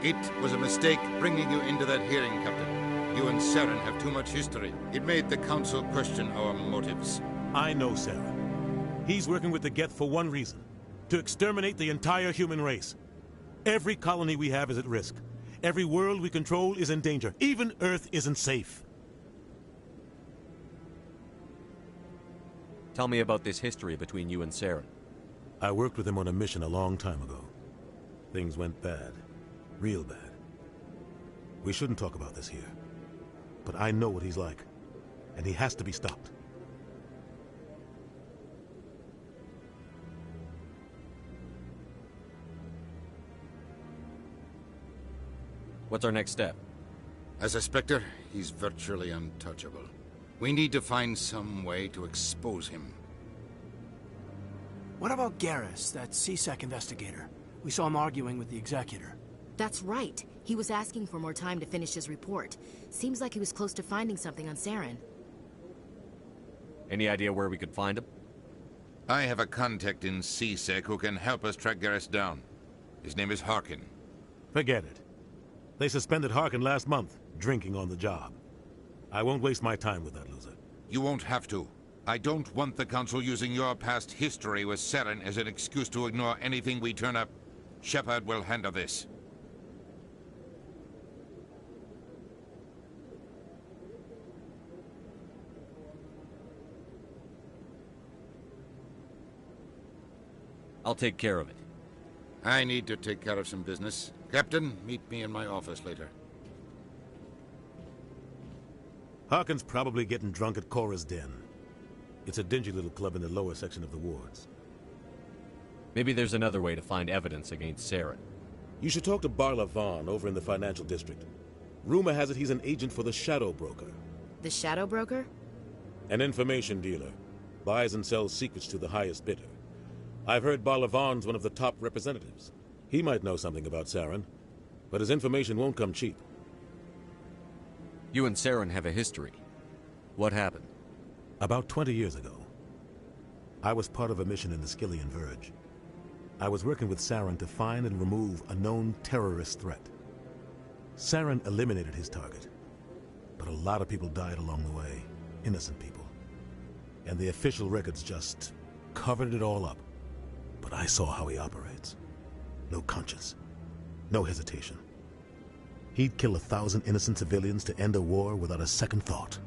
It was a mistake bringing you into that hearing, Captain. You and Saren have too much history. It made the Council question our motives. I know Saren. He's working with the Geth for one reason. To exterminate the entire human race. Every colony we have is at risk. Every world we control is in danger. Even Earth isn't safe. Tell me about this history between you and Saren. I worked with him on a mission a long time ago. Things went bad. Real bad. We shouldn't talk about this here. But I know what he's like. And he has to be stopped. What's our next step? As a Spectre, he's virtually untouchable. We need to find some way to expose him. What about Garrus, that C-Sec investigator? We saw him arguing with the Executor. That's right. He was asking for more time to finish his report. Seems like he was close to finding something on Saren. Any idea where we could find him? I have a contact in C-Sec who can help us track Garrus down. His name is Harkin. Forget it. They suspended Harkin last month, drinking on the job. I won't waste my time with that loser. You won't have to. I don't want the Council using your past history with Saren as an excuse to ignore anything we turn up. Shepard will handle this. I'll take care of it. I need to take care of some business. Captain, meet me in my office later. Harkin's probably getting drunk at Cora's Den. It's a dingy little club in the lower section of the wards. Maybe there's another way to find evidence against Saren. You should talk to Barla Vaughn over in the financial district. Rumor has it he's an agent for the Shadow Broker. The Shadow Broker? An information dealer. Buys and sells secrets to the highest bidder. I've heard Barla Vaughn's one of the top representatives. He might know something about Saren, but his information won't come cheap. You and Saren have a history. What happened? About 20 years ago, I was part of a mission in the Skillian Verge. I was working with Saren to find and remove a known terrorist threat. Saren eliminated his target, but a lot of people died along the way, innocent people. And the official records just covered it all up. But I saw how he operates. No conscience, no hesitation. He'd kill 1,000 innocent civilians to end a war without a second thought.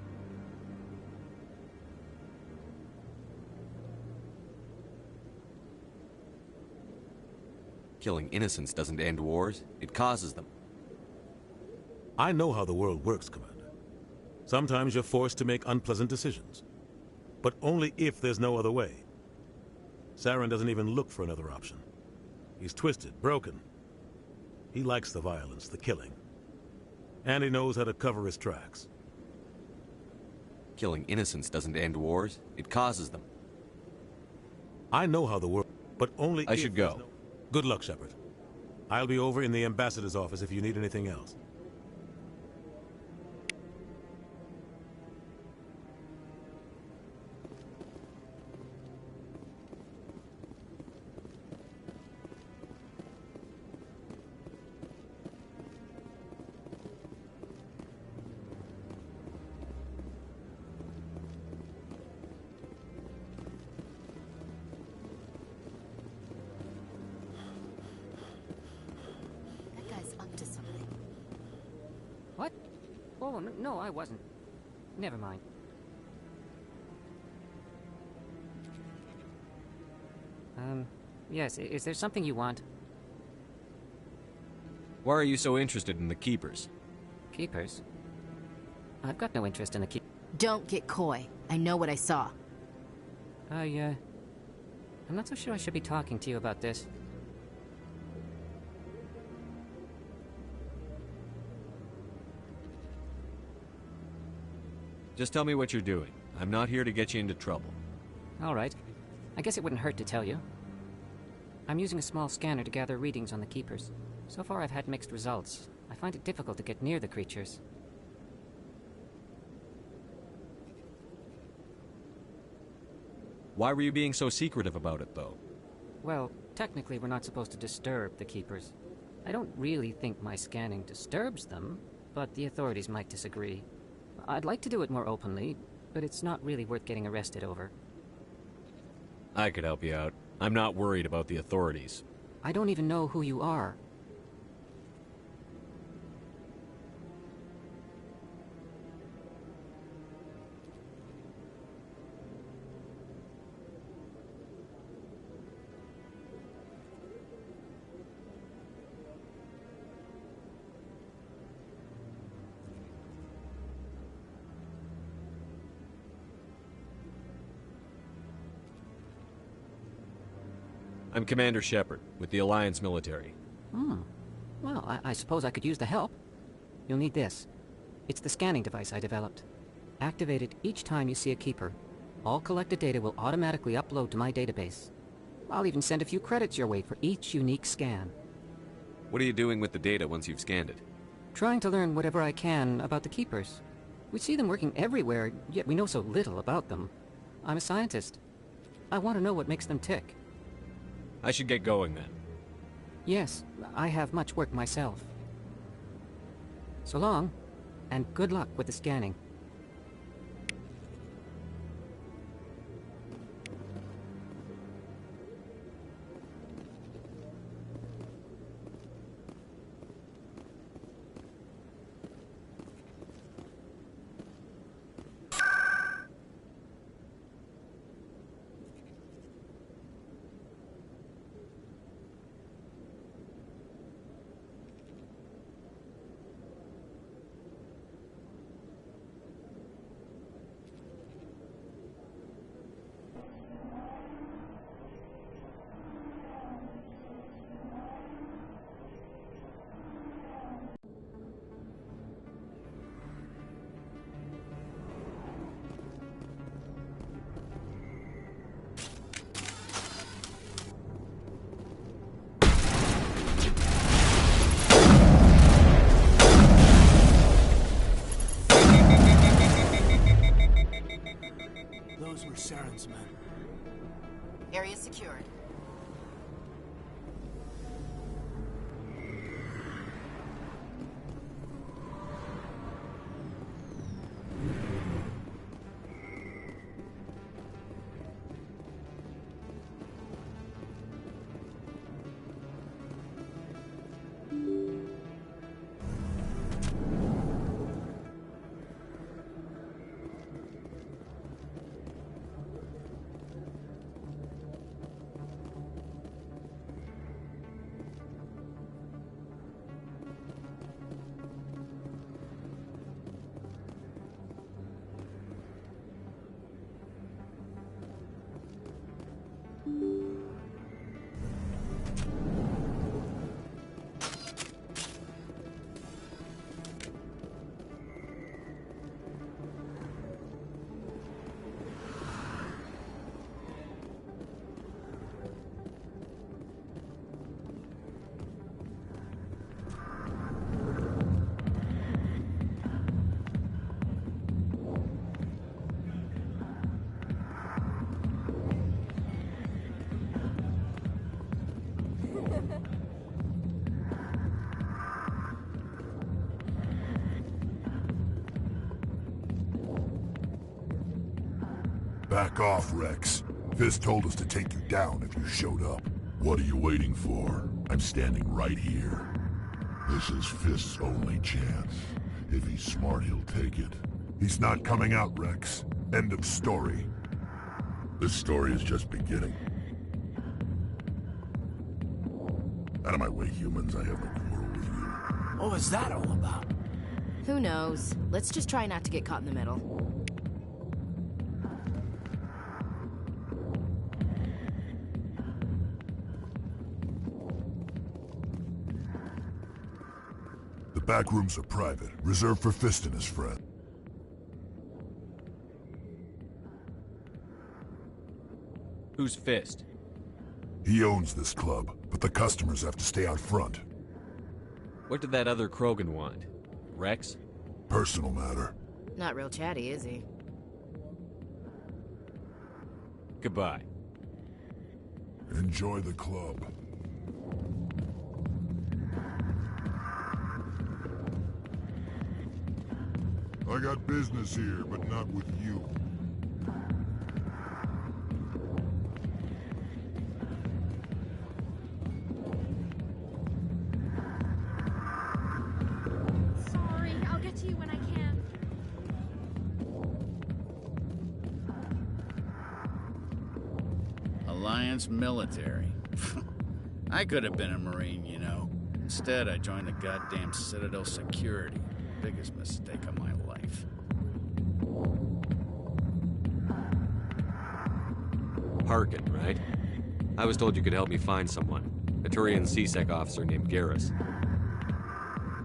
Killing innocents doesn't end wars, it causes them. I know how the world works, Commander. Sometimes you're forced to make unpleasant decisions. But only if there's no other way. Saren doesn't even look for another option. He's twisted, broken. He likes the violence, the killing. And he knows how to cover his tracks. Killing innocents doesn't end wars, it causes them. I know how the world... but only I if should there's go. no... Good luck, Shepard. I'll be over in the ambassador's office if you need anything else. What? Oh, no, I wasn't. Never mind. Yes, is there something you want? Why are you so interested in the Keepers? Keepers? I've got no interest in the Don't get coy. I know what I saw. I'm not so sure I should be talking to you about this. Just tell me what you're doing. I'm not here to get you into trouble. All right. I guess it wouldn't hurt to tell you. I'm using a small scanner to gather readings on the Keepers. So far I've had mixed results. I find it difficult to get near the creatures. Why were you being so secretive about it, though? Well, technically we're not supposed to disturb the Keepers. I don't really think my scanning disturbs them, but the authorities might disagree. I'd like to do it more openly, but it's not really worth getting arrested over. I could help you out. I'm not worried about the authorities. I don't even know who you are. I'm Commander Shepard, with the Alliance military. Well, I suppose I could use the help. You'll need this. It's the scanning device I developed. Activate it each time you see a keeper. All collected data will automatically upload to my database. I'll even send a few credits your way for each unique scan. What are you doing with the data once you've scanned it? Trying to learn whatever I can about the keepers. We see them working everywhere, yet we know so little about them. I'm a scientist. I want to know what makes them tick. I should get going then. Yes, I have much work myself. So long, and good luck with the scanning. Those were Saren's men. Area secured. Back off, Rex. Fisk told us to take you down if you showed up. What are you waiting for? I'm standing right here. This is Fisk's only chance. If he's smart, he'll take it. He's not coming out, Rex. End of story. This story is just beginning. Out of my way, humans. I have no quarrel with you. What was that all about? Who knows? Let's just try not to get caught in the middle. The back rooms are private, reserved for Fist and his friend. Who's Fist? He owns this club, but the customers have to stay out front. What did that other Krogan want? Rex? Personal matter. Not real chatty, is he? Goodbye. Enjoy the club. I got business here, but not with you. Sorry, I'll get to you when I can. Alliance military. I could have been a Marine, you know. Instead, I joined the goddamn Citadel Security. Biggest mistake of my life. Harkin, right? I was told you could help me find someone. A Turian C-Sec officer named Garrus.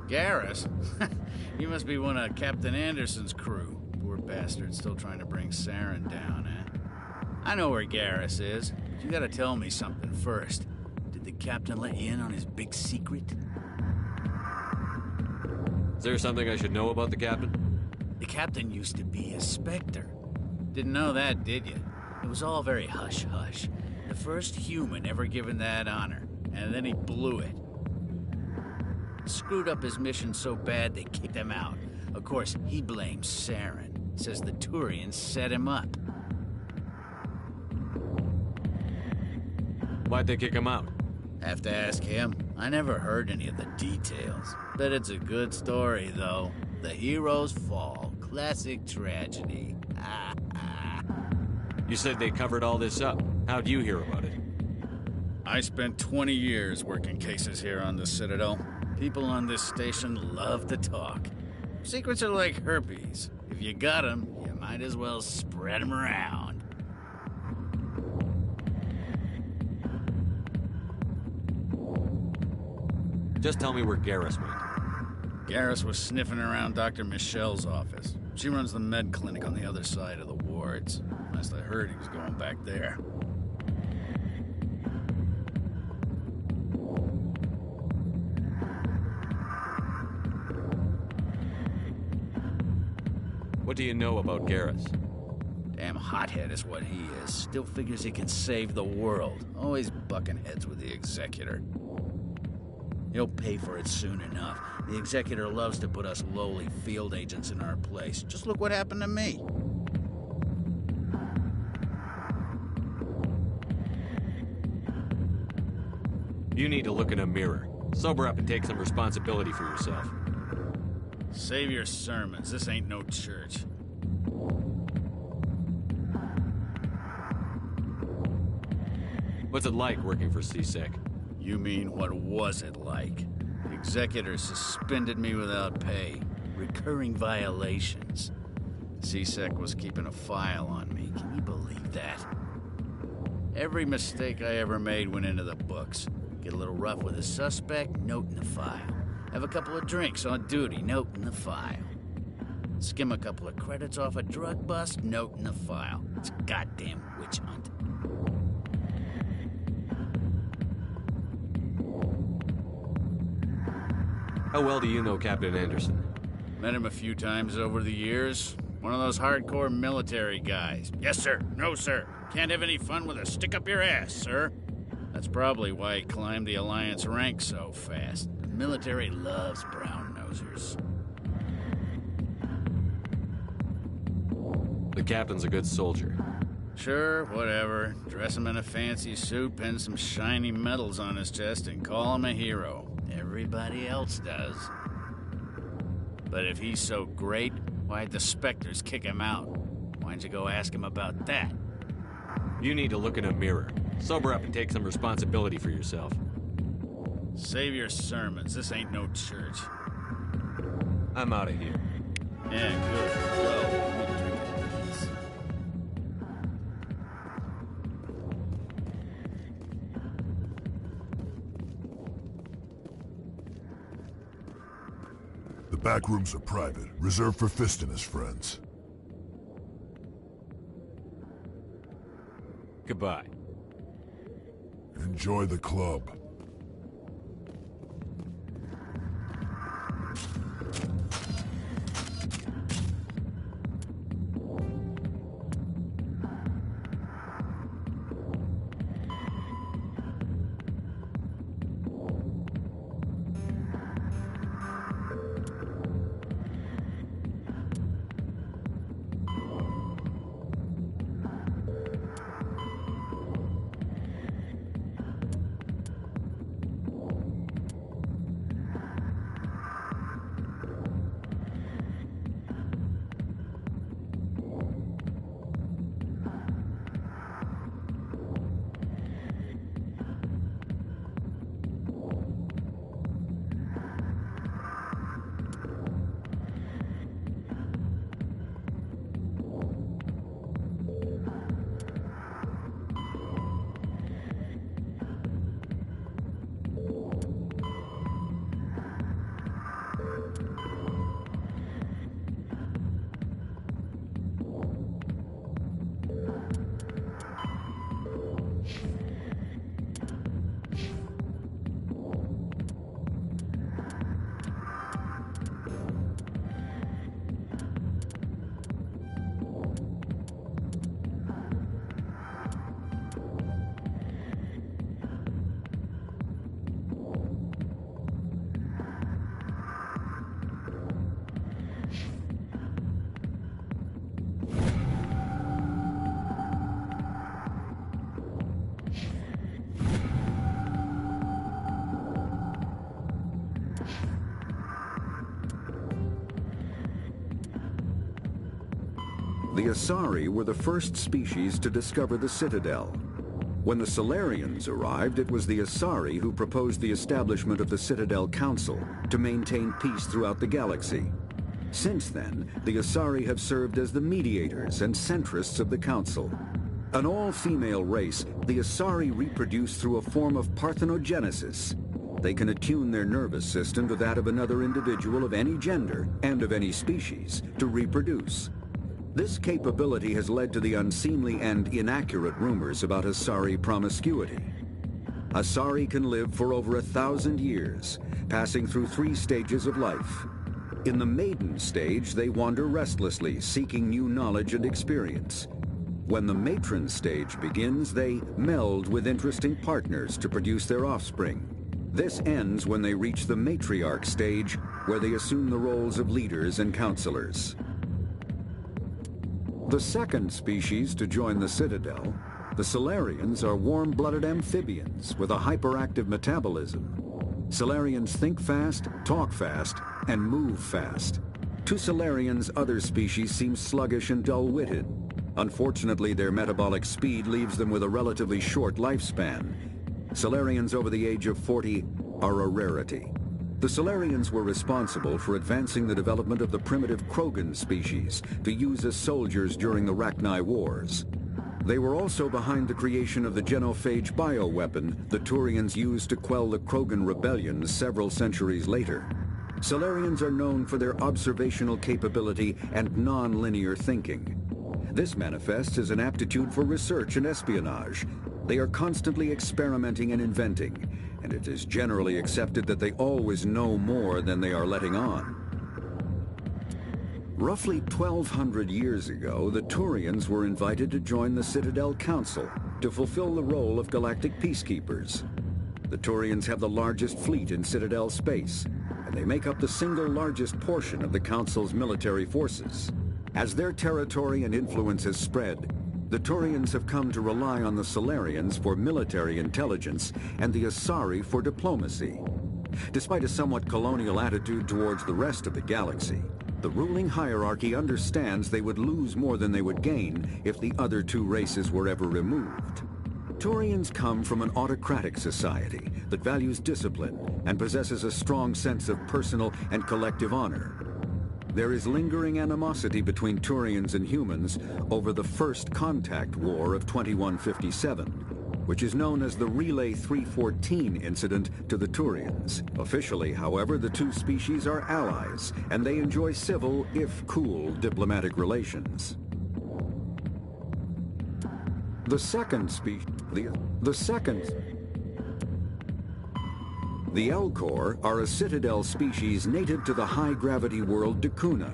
Garrus? You must be one of Captain Anderson's crew. Poor bastard still trying to bring Saren down, eh? I know where Garrus is, but you gotta tell me something first. Did the captain let you in on his big secret? Is there something I should know about the captain? The captain used to be a Spectre. Didn't know that, did you? It was all very hush-hush. The first human ever given that honor, and then he blew it. Screwed up his mission so bad they kicked him out. Of course, he blames Saren. Says the Turians set him up. Why'd they kick him out? Have to ask him. I never heard any of the details. Bet it's a good story, though. The hero's fall. Classic tragedy. You said they covered all this up. How'd you hear about it? I spent 20 years working cases here on the Citadel. People on this station love to talk. Secrets are like herpes. If you got them, you might as well spread them around. Just tell me where Garrus went. Garrus was sniffing around Dr. Michelle's office. She runs the med clinic on the other side of the wards. Last I heard, he was going back there. What do you know about Garrus? Damn hothead is what he is. Still figures he can save the world. Always bucking heads with the Executor. He'll pay for it soon enough. The Executor loves to put us lowly field agents in our place. Just look what happened to me. You need to look in a mirror. Sober up and take some responsibility for yourself. Save your sermons. This ain't no church. What's it like working for C-Sec? You mean, what was it like? The Executor suspended me without pay. Recurring violations. C-Sec was keeping a file on me. Can you believe that? Every mistake I ever made went into the books. Get a little rough with a suspect, note in the file. Have a couple of drinks on duty, note in the file. Skim a couple of credits off a drug bust, note in the file. It's a goddamn witch hunt. How well do you know Captain Anderson? Met him a few times over the years. One of those hardcore military guys. Yes, sir. No, sir. Can't have any fun with a stick up your ass, sir. That's probably why he climbed the Alliance ranks so fast. The military loves brown-nosers. The captain's a good soldier. Sure, whatever. Dress him in a fancy suit, pin some shiny medals on his chest, and call him a hero. Everybody else does. But if he's so great, why'd the Spectres kick him out? Why'd you go ask him about that? You need to look in a mirror. Sober up and take some responsibility for yourself. Save your sermons. This ain't no church. I'm out of here. Yeah, good. Go. Let me drink it, please. The back rooms are private, reserved for Fist and his friends. Goodbye. Enjoy the club. The Asari were the first species to discover the Citadel. When the Salarians arrived, it was the Asari who proposed the establishment of the Citadel Council to maintain peace throughout the galaxy. Since then, the Asari have served as the mediators and centrists of the Council. An all-female race, the Asari reproduce through a form of parthenogenesis. They can attune their nervous system to that of another individual of any gender and of any species to reproduce. This capability has led to the unseemly and inaccurate rumors about Asari promiscuity. Asari can live for over 1,000 years, passing through 3 stages of life. In the maiden stage, they wander restlessly, seeking new knowledge and experience. When the matron stage begins, they meld with interesting partners to produce their offspring. This ends when they reach the matriarch stage, where they assume the roles of leaders and counselors. The second species to join the Citadel, the Salarians, are warm-blooded amphibians with a hyperactive metabolism. Salarians think fast, talk fast, and move fast. To Salarians, other species seem sluggish and dull-witted. Unfortunately, their metabolic speed leaves them with a relatively short lifespan. Salarians over the age of 40 are a rarity. The Salarians were responsible for advancing the development of the primitive Krogan species to use as soldiers during the Rachni Wars. They were also behind the creation of the genophage bioweapon the Turians used to quell the Krogan rebellion several centuries later. Salarians are known for their observational capability and non-linear thinking. This manifests as an aptitude for research and espionage. They are constantly experimenting and inventing, and it is generally accepted that they always know more than they are letting on. Roughly 1,200 years ago, the Turians were invited to join the Citadel Council to fulfill the role of galactic peacekeepers. The Turians have the largest fleet in Citadel space, and they make up the single largest portion of the Council's military forces. As their territory and influence has spread, the Turians have come to rely on the Salarians for military intelligence and the Asari for diplomacy. Despite a somewhat colonial attitude towards the rest of the galaxy, the ruling hierarchy understands they would lose more than they would gain if the other 2 races were ever removed. Turians come from an autocratic society that values discipline and possesses a strong sense of personal and collective honor. There is lingering animosity between Turians and humans over the First Contact War of 2157, which is known as the Relay 314 incident to the Turians. Officially, however, the 2 species are allies, and they enjoy civil, if cool, diplomatic relations. The Elcor are a Citadel species native to the high-gravity world Dakuna.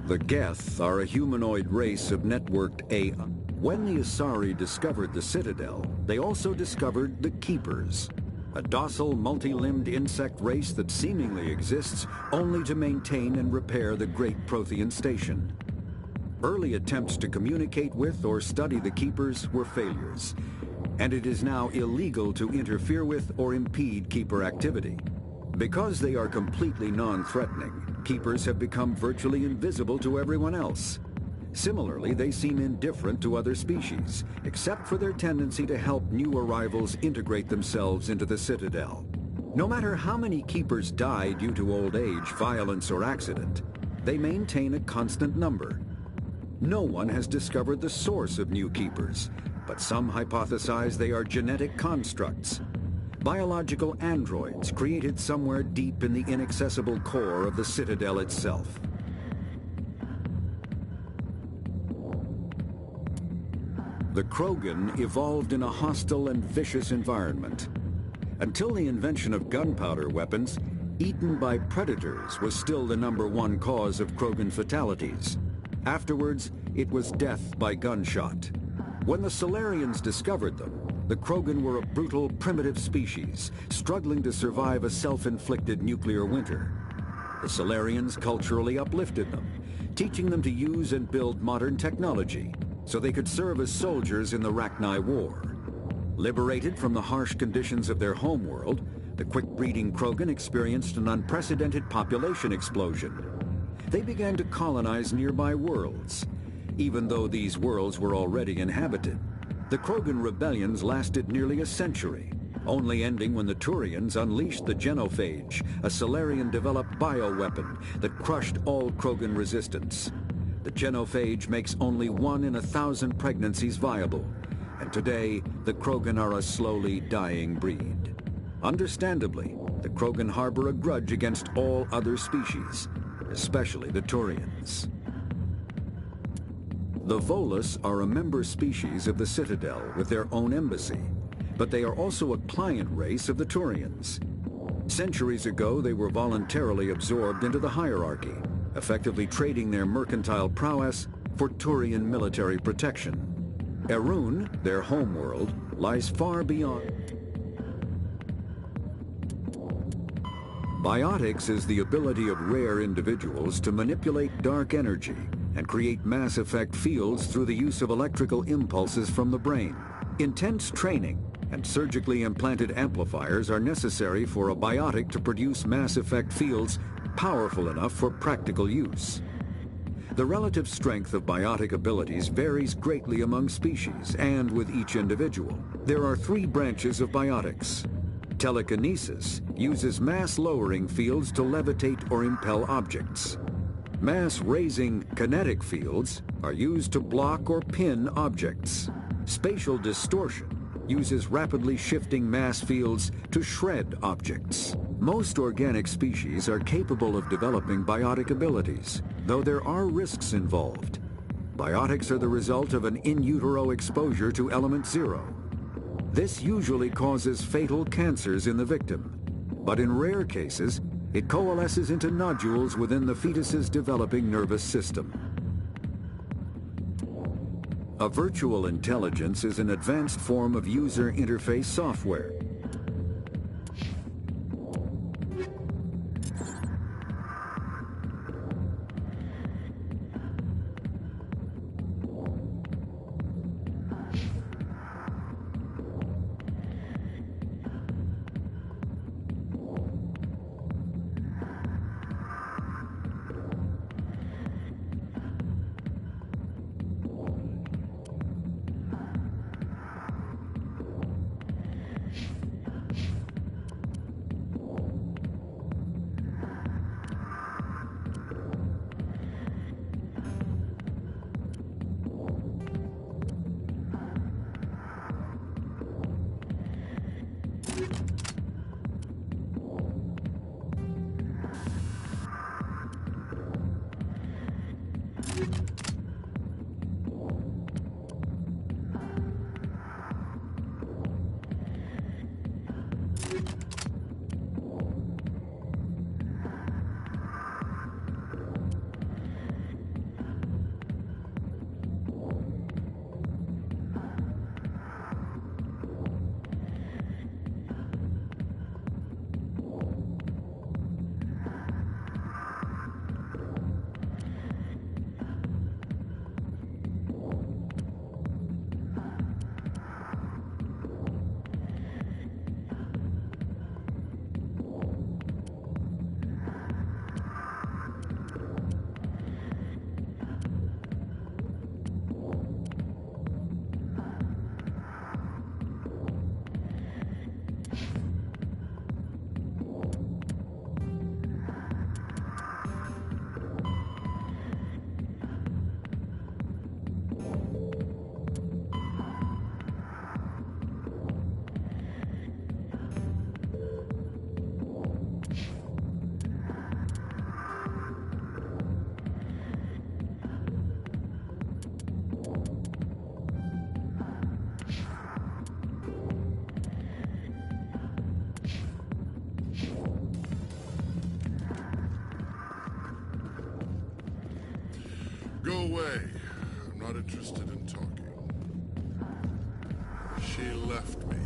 The Geth are a humanoid race of networked AI. When the Asari discovered the Citadel, they also discovered the Keepers, a docile, multi-limbed insect race that seemingly exists only to maintain and repair the Great Prothean Station. Early attempts to communicate with or study the Keepers were failures, and it is now illegal to interfere with or impede Keeper activity. Because they are completely non-threatening, Keepers have become virtually invisible to everyone else. Similarly, they seem indifferent to other species, except for their tendency to help new arrivals integrate themselves into the Citadel. No matter how many Keepers die due to old age, violence, or accident, they maintain a constant number. No one has discovered the source of new Keepers, but some hypothesize they are genetic constructs. Biological androids created somewhere deep in the inaccessible core of the Citadel itself. The Krogan evolved in a hostile and vicious environment. Until the invention of gunpowder weapons, eaten by predators was still the #1 cause of Krogan fatalities. Afterwards, it was death by gunshot. When the Salarians discovered them, the Krogan were a brutal, primitive species, struggling to survive a self-inflicted nuclear winter. The Salarians culturally uplifted them, teaching them to use and build modern technology, so they could serve as soldiers in the Rachni War. Liberated from the harsh conditions of their homeworld, the quick-breeding Krogan experienced an unprecedented population explosion. They began to colonize nearby worlds. even though these worlds were already inhabited. The Krogan rebellions lasted nearly a century, only ending when the Turians unleashed the Genophage, a Salarian-developed bioweapon that crushed all Krogan resistance. The Genophage makes only 1 in 1,000 pregnancies viable, and today the Krogan are a slowly dying breed. Understandably, the Krogan harbor a grudge against all other species, especially the Turians. The Volus are a member species of the Citadel with their own embassy, but they are also a client race of the Turians. Centuries ago, they were voluntarily absorbed into the hierarchy, effectively trading their mercantile prowess for Turian military protection. Erun, their homeworld, lies far beyond. Biotics is the ability of rare individuals to manipulate dark energy and create mass effect fields through the use of electrical impulses from the brain. Intense training and surgically implanted amplifiers are necessary for a biotic to produce mass effect fields powerful enough for practical use. The relative strength of biotic abilities varies greatly among species and with each individual. There are 3 branches of biotics. Telekinesis uses mass-lowering fields to levitate or impel objects. Mass-raising kinetic fields are used to block or pin objects. Spatial distortion uses rapidly shifting mass fields to shred objects. Most organic species are capable of developing biotic abilities, though there are risks involved. Biotics are the result of an in utero exposure to element 0. This usually causes fatal cancers in the victim, but in rare cases, it coalesces into nodules within the fetus's developing nervous system. A virtual intelligence is an advanced form of user interface software. Go away. I'm not interested in talking. She left me.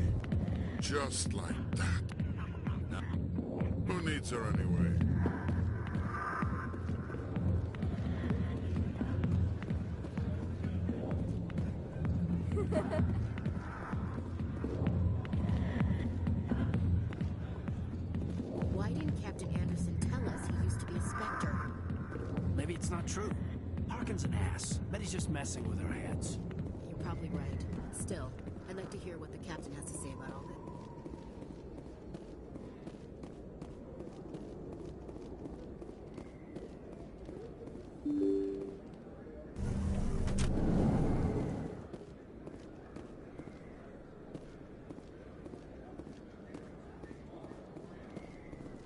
Just like that. Who needs her anyway? Why didn't Captain Anderson tell us he used to be a Spectre? Maybe it's not true. Parker, Tarkin's an ass. Bet he's just messing with our heads. You're probably right. Still, I'd like to hear what the captain has to say about all this.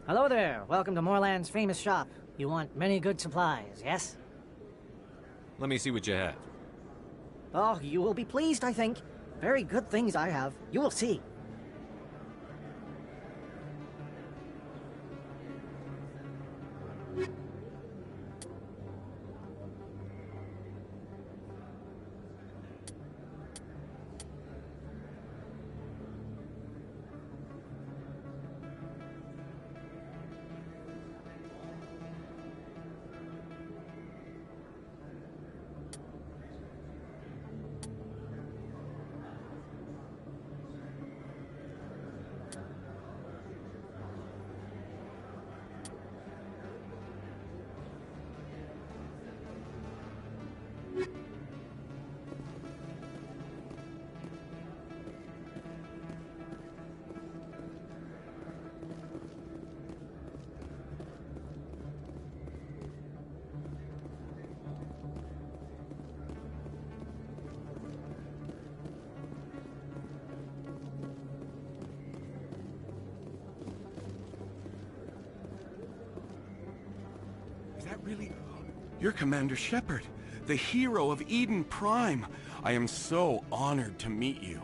Hello there. Welcome to Moorland's famous shop. You want many good supplies, yes? Let me see what you have. Oh, you will be pleased, I think. Very good things I have. You will see. Really? You're Commander Shepard, the hero of Eden Prime. I am so honored to meet you.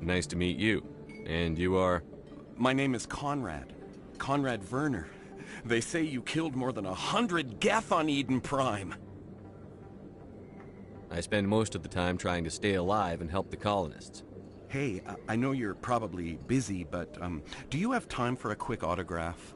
Nice to meet you. And you are? My name is Conrad. Conrad Werner. They say you killed more than 100 Geth on Eden Prime. I spend most of the time trying to stay alive and help the colonists. Hey, I know you're probably busy, but do you have time for a quick autograph?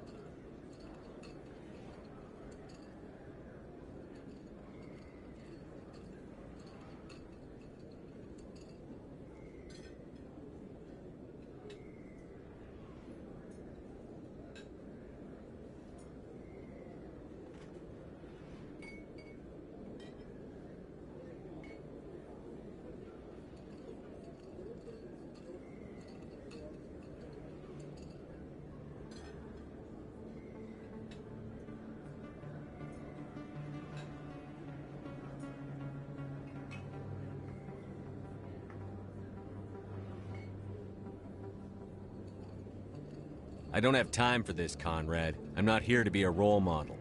I don't have time for this, Conrad. I'm not here to be a role model.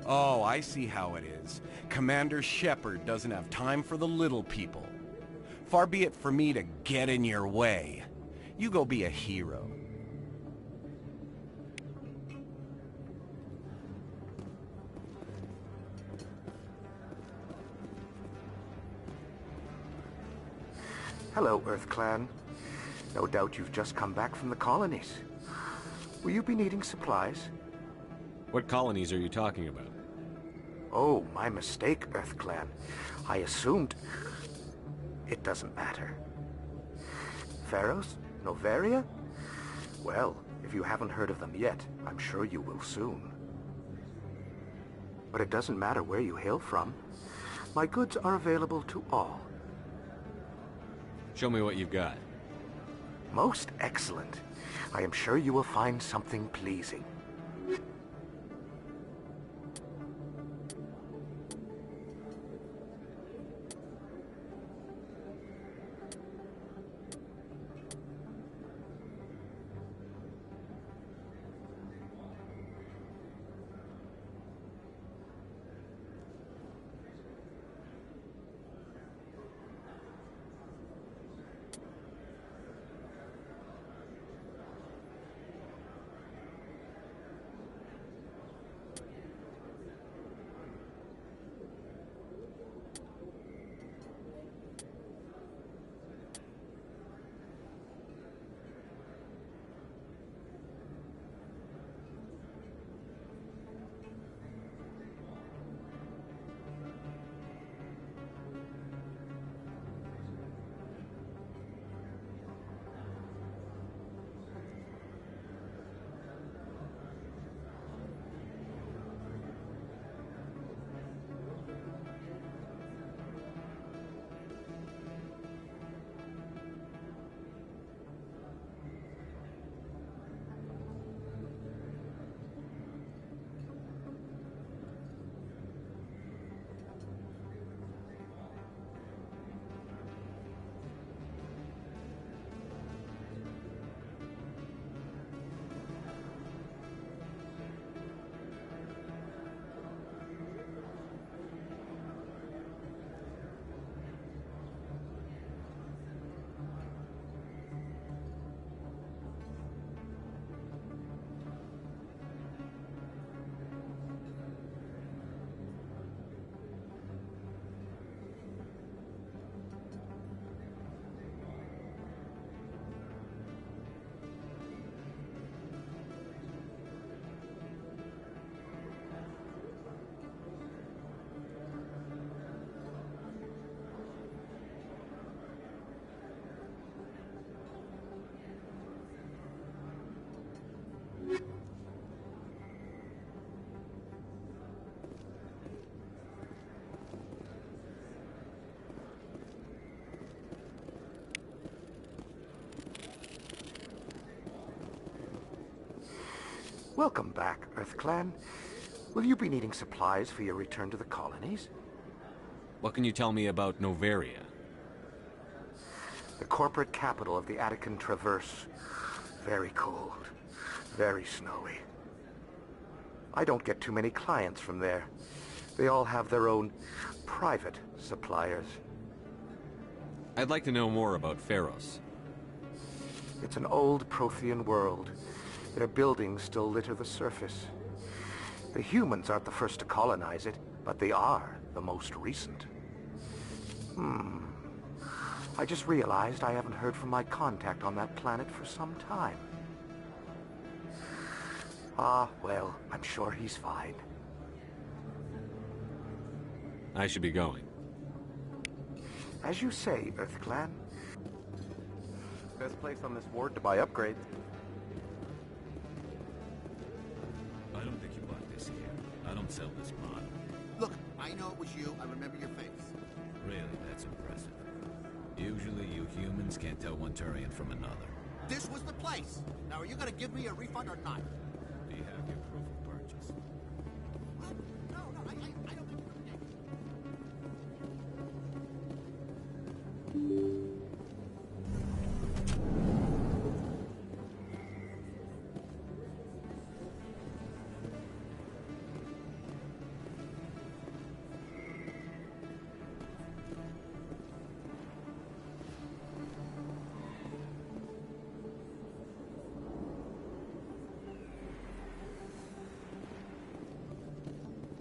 Oh, I see how it is. Commander Shepard doesn't have time for the little people. Far be it for me to get in your way. You go be a hero. Hello, Earth Clan. No doubt you've just come back from the colonies. Will you be needing supplies? What colonies are you talking about? Oh, my mistake, Earth Clan. I assumed... It doesn't matter. Pharaohs? Noveria? Well, if you haven't heard of them yet, I'm sure you will soon. But it doesn't matter where you hail from. My goods are available to all. Show me what you've got. Most excellent. I am sure you will find something pleasing. Welcome back, EarthClan. Will you be needing supplies for your return to the colonies? What can you tell me about Noveria? The corporate capital of the Attican Traverse. Very cold. Very snowy. I don't get too many clients from there. They all have their own private suppliers. I'd like to know more about Feros. It's an old Prothean world. Their buildings still litter the surface. The humans aren't the first to colonize it, but they are the most recent. I just realized I haven't heard from my contact on that planet for some time. Ah, well, I'm sure he's fine. I should be going. As you say, EarthClan. Best place on this ward to buy upgrades. I don't think you bought this here. I don't sell this model. Look, I know it was you. I remember your face. Really, that's impressive. Usually you humans can't tell one Turian from another. This was the place. Now, are you gonna give me a refund or not? Do you have your proof of purchase? No, I don't think you're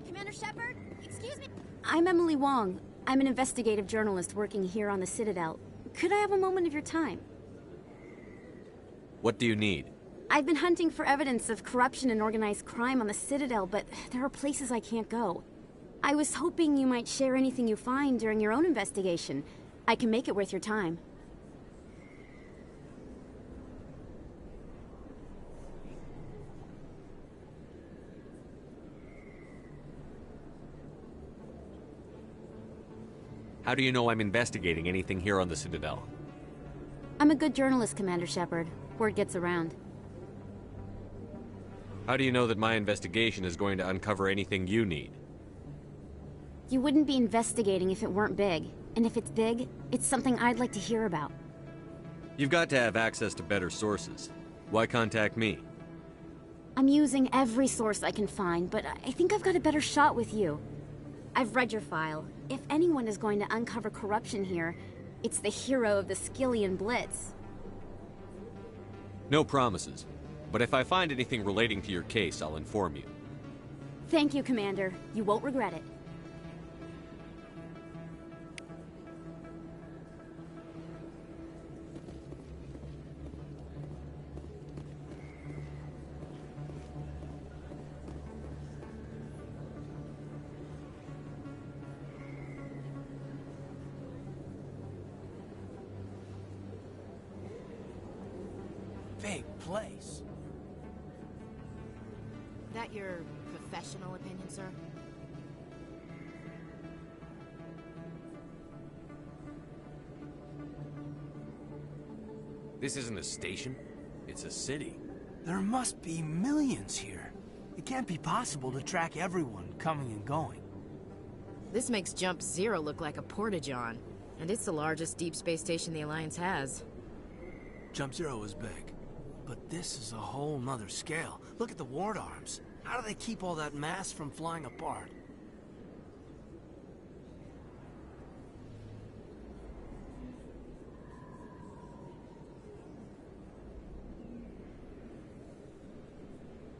Commander Shepard? Excuse me? I'm Emily Wong. I'm an investigative journalist working here on the Citadel. Could I have a moment of your time? What do you need? I've been hunting for evidence of corruption and organized crime on the Citadel, but there are places I can't go. I was hoping you might share anything you find during your own investigation. I can make it worth your time. How do you know I'm investigating anything here on the Citadel? I'm a good journalist, Commander Shepard. Word gets around. How do you know that my investigation is going to uncover anything you need? You wouldn't be investigating if it weren't big. And if it's big, it's something I'd like to hear about. You've got to have access to better sources. Why contact me? I'm using every source I can find, but I think I've got a better shot with you. I've read your file. If anyone is going to uncover corruption here, it's the hero of the Skillian Blitz. No promises. But if I find anything relating to your case, I'll inform you. Thank you, Commander. You won't regret it. Big place. That your professional opinion, sir? This isn't a station. It's a city. There must be millions here. It can't be possible to track everyone coming and going. This makes Jump Zero look like a porta-john. And it's the largest deep space station the Alliance has. Jump Zero is big. But this is a whole nother scale. Look at the ward arms. How do they keep all that mass from flying apart?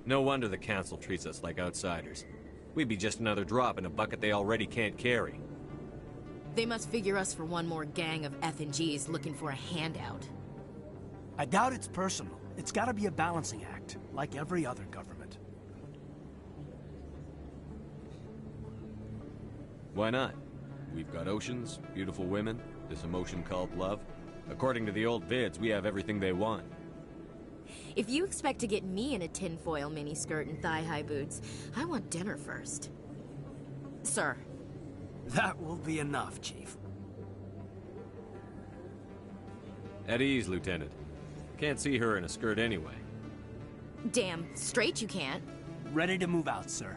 No wonder the Council treats us like outsiders. We'd be just another drop in a bucket they already can't carry. They must figure us for one more gang of F&Gs looking for a handout. I doubt it's personal. It's gotta be a balancing act, like every other government. Why not? We've got oceans, beautiful women, this emotion called love. According to the old vids, we have everything they want. If you expect to get me in a tinfoil miniskirt and thigh-high boots, I want dinner first. Sir. That will be enough, Chief. At ease, Lieutenant. Can't see her in a skirt anyway. Damn straight you can't. Ready to move out, sir.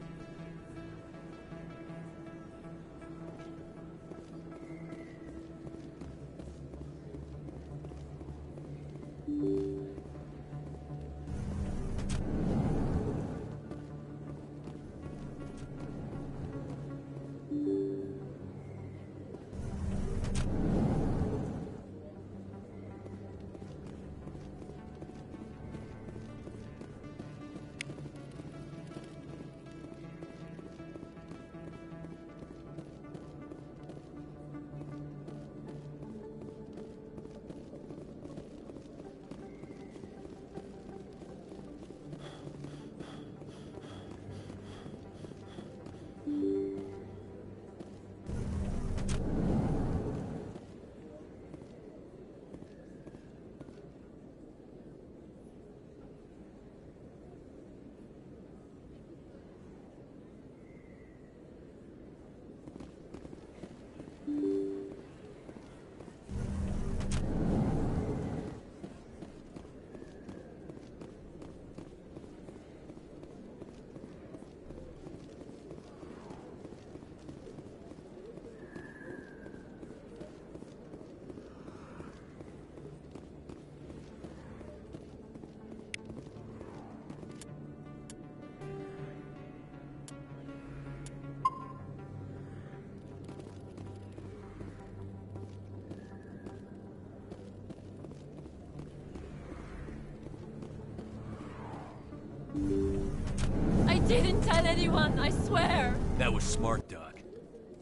I didn't tell anyone, I swear! That was smart, Doc.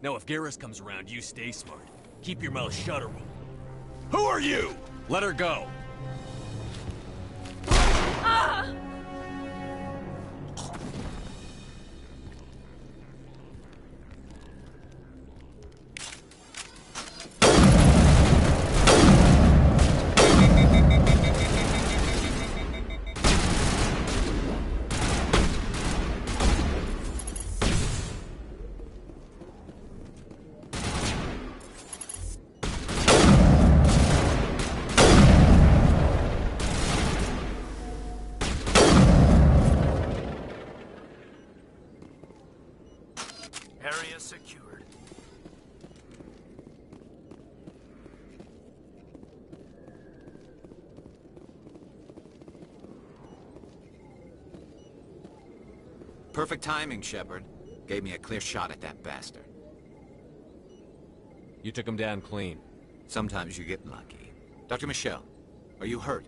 Now if Garrus comes around, you stay smart. Keep your mouth shut or we'll... Who are you? Let her go. Ah! Area secured. Perfect timing, Shepard. Gave me a clear shot at that bastard. You took him down clean. Sometimes you get lucky. Dr. Michelle, are you hurt?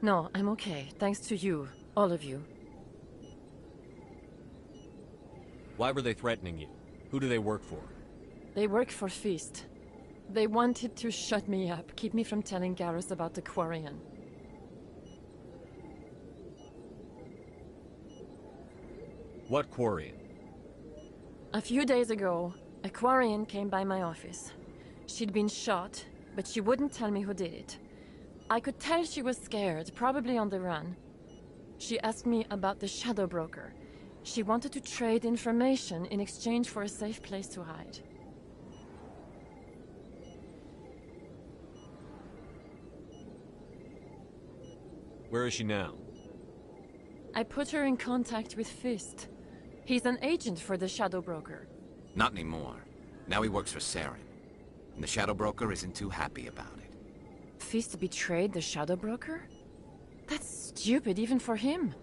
No, I'm okay. Thanks to you. All of you. Why were they threatening you? Who do they work for? They work for Feast. They wanted to shut me up, keep me from telling Garrus about the Quarian. What Quarian? A few days ago, a Quarian came by my office. She'd been shot, but she wouldn't tell me who did it. I could tell she was scared, probably on the run. She asked me about the Shadow Broker. She wanted to trade information in exchange for a safe place to hide. Where is she now? I put her in contact with Fist. He's an agent for the Shadow Broker. Not anymore. Now he works for Saren. And the Shadow Broker isn't too happy about it. Fist betrayed the Shadow Broker? That's stupid even for him.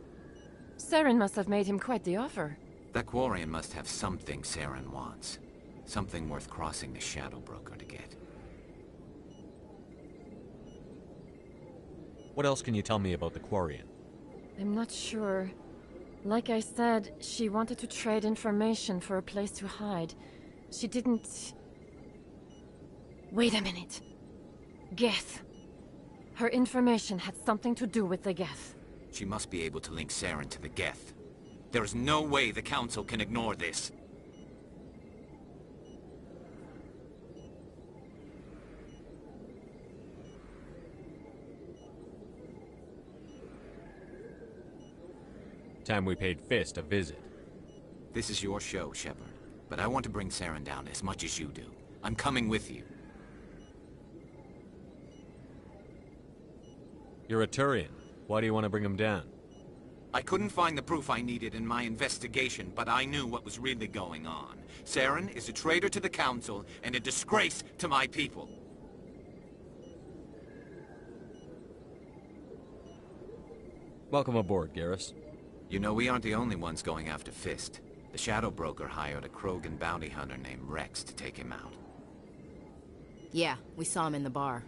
Saren must have made him quite the offer. That Quarian must have something Saren wants. Something worth crossing the Shadow Broker to get. What else can you tell me about the Quarian? I'm not sure. Like I said, she wanted to trade information for a place to hide. She didn't... Wait a minute. Geth. Her information had something to do with the Geth. She must be able to link Saren to the Geth. There is no way the Council can ignore this. Time we paid Fist a visit. This is your show, Shepard. But I want to bring Saren down as much as you do. I'm coming with you. You're a Turian. Why do you want to bring him down? I couldn't find the proof I needed in my investigation, but I knew what was really going on. Saren is a traitor to the Council and a disgrace to my people. Welcome aboard, Garrus. You know, we aren't the only ones going after Fist. The Shadow Broker hired a Krogan bounty hunter named Rex to take him out. Yeah, we saw him in the bar.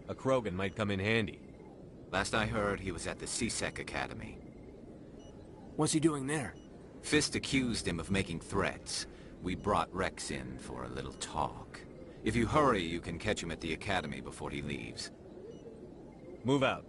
A Krogan might come in handy. Last I heard, he was at the C-Sec Academy. What's he doing there? Fist accused him of making threats. We brought Rex in for a little talk. If you hurry, you can catch him at the Academy before he leaves. Move out.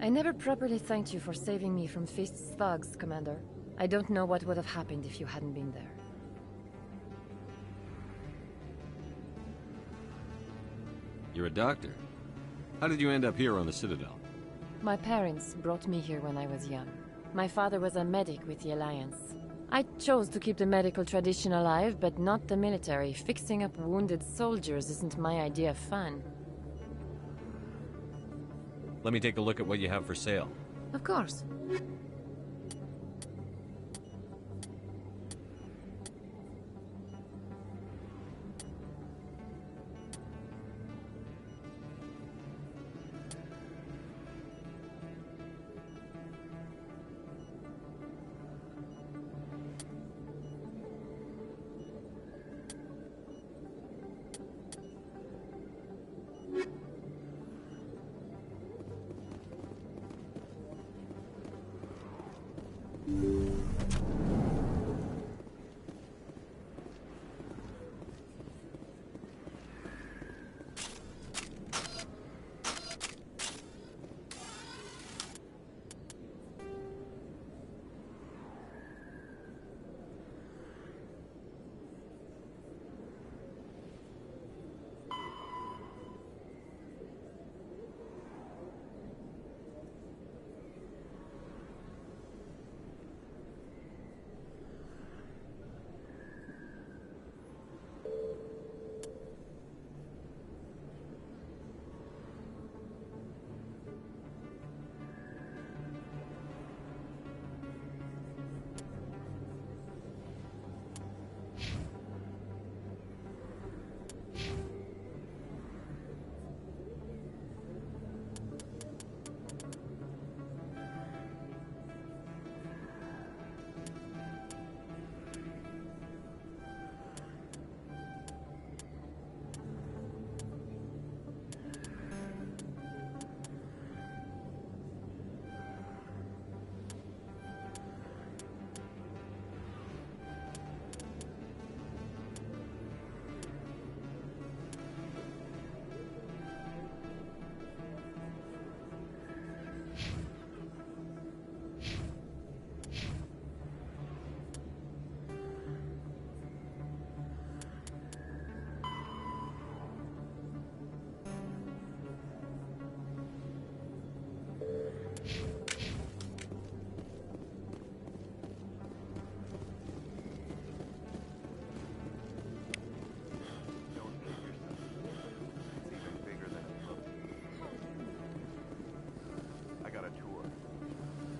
I never properly thanked you for saving me from Fist's thugs, Commander. I don't know what would have happened if you hadn't been there. You're a doctor. How did you end up here on the Citadel? My parents brought me here when I was young. My father was a medic with the Alliance. I chose to keep the medical tradition alive, but not the military. Fixing up wounded soldiers isn't my idea of fun. Let me take a look at what you have for sale. Of course.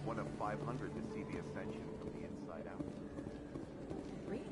One of 500 to see the Ascension from the inside out. Really?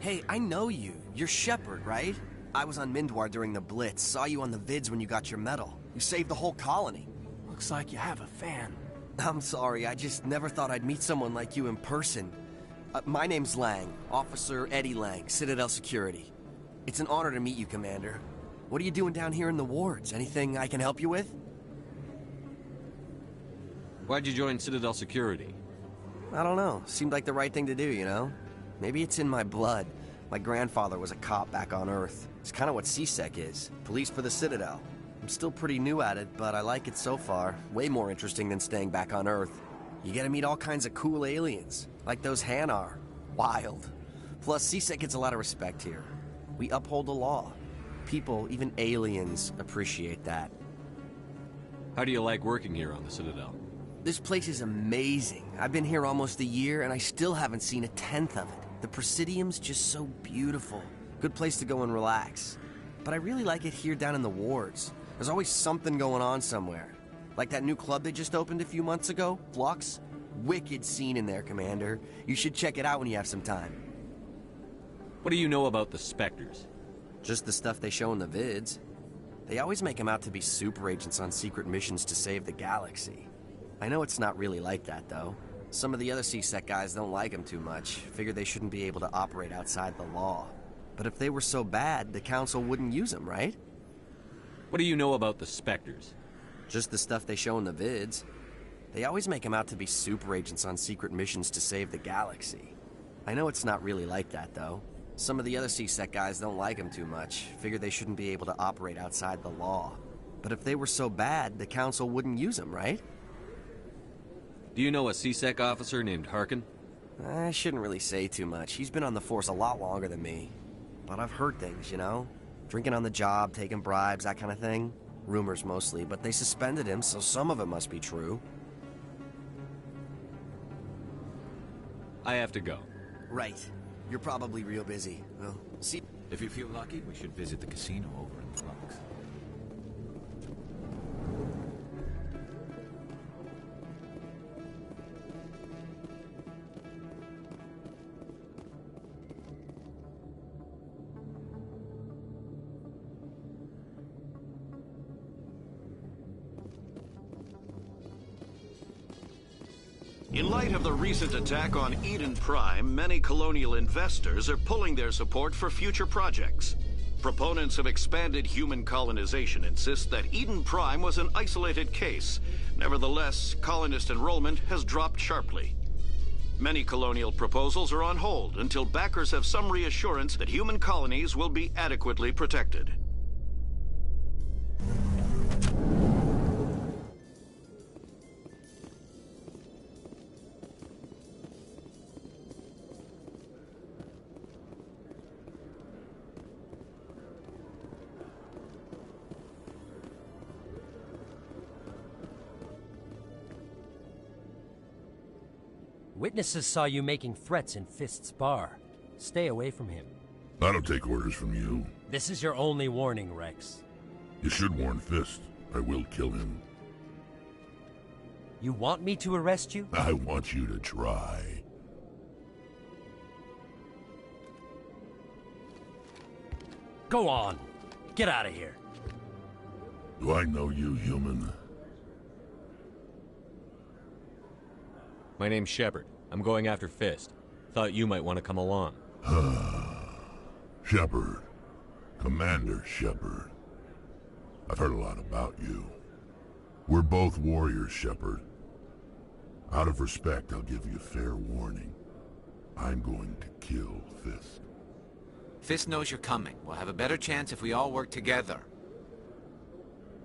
Hey, I know you. You're Shepard, right? I was on Mindwar during the Blitz. Saw you on the vids when you got your medal. You saved the whole colony. Looks like you have a fan. I'm sorry, I just never thought I'd meet someone like you in person. My name's Lang, Officer Eddie Lang, Citadel Security. It's an honor to meet you, Commander. What are you doing down here in the wards? Anything I can help you with? Why'd you join Citadel Security? I don't know. Seemed like the right thing to do, you know? Maybe it's in my blood. My grandfather was a cop back on Earth. It's kind of what CSEC is. Police for the Citadel. I'm still pretty new at it, but I like it so far. Way more interesting than staying back on Earth. You get to meet all kinds of cool aliens, like those Hanar. Wild. Plus, CSEC gets a lot of respect here. We uphold the law. People, even aliens, appreciate that. How do you like working here on the Citadel? This place is amazing. I've been here almost a year, and I still haven't seen a tenth of it. The Presidium's just so beautiful. Good place to go and relax. But I really like it here down in the wards. There's always something going on somewhere. Like that new club they just opened a few months ago, Flux. Wicked scene in there, Commander. You should check it out when you have some time. What do you know about the Spectres? Just the stuff they show in the vids. They always make them out to be super agents on secret missions to save the galaxy. I know it's not really like that, though. Some of the other CSEC guys don't like them too much. Figure they shouldn't be able to operate outside the law. But if they were so bad, the Council wouldn't use them, right? What do you know about the Spectres? Just the stuff they show in the vids. They always make them out to be super agents on secret missions to save the galaxy. I know it's not really like that, though. Some of the other CSEC guys don't like them too much. Figure they shouldn't be able to operate outside the law. But if they were so bad, the Council wouldn't use them, right? Do you know a CSEC officer named Harkin? I shouldn't really say too much. He's been on the force a lot longer than me. But I've heard things, you know? Drinking on the job, taking bribes, that kind of thing. Rumors mostly, but they suspended him, so some of it must be true. I have to go. Right. You're probably real busy. Well, see... If you feel lucky, we should visit the casino over in Flux. In light of the recent attack on Eden Prime, many colonial investors are pulling their support for future projects. Proponents of expanded human colonization insist that Eden Prime was an isolated case. Nevertheless, colonist enrollment has dropped sharply. Many colonial proposals are on hold until backers have some reassurance that human colonies will be adequately protected. Witnesses saw you making threats in Fist's bar. Stay away from him. I don't take orders from you. This is your only warning, Rex. You should warn Fist. I will kill him. You want me to arrest you? I want you to try. Go on. Get out of here. Do I know you, human? My name's Shepard. I'm going after Fist. Thought you might want to come along. Shepard. Commander Shepard. I've heard a lot about you. We're both warriors, Shepard. Out of respect, I'll give you fair warning. I'm going to kill Fist. Fist knows you're coming. We'll have a better chance if we all work together.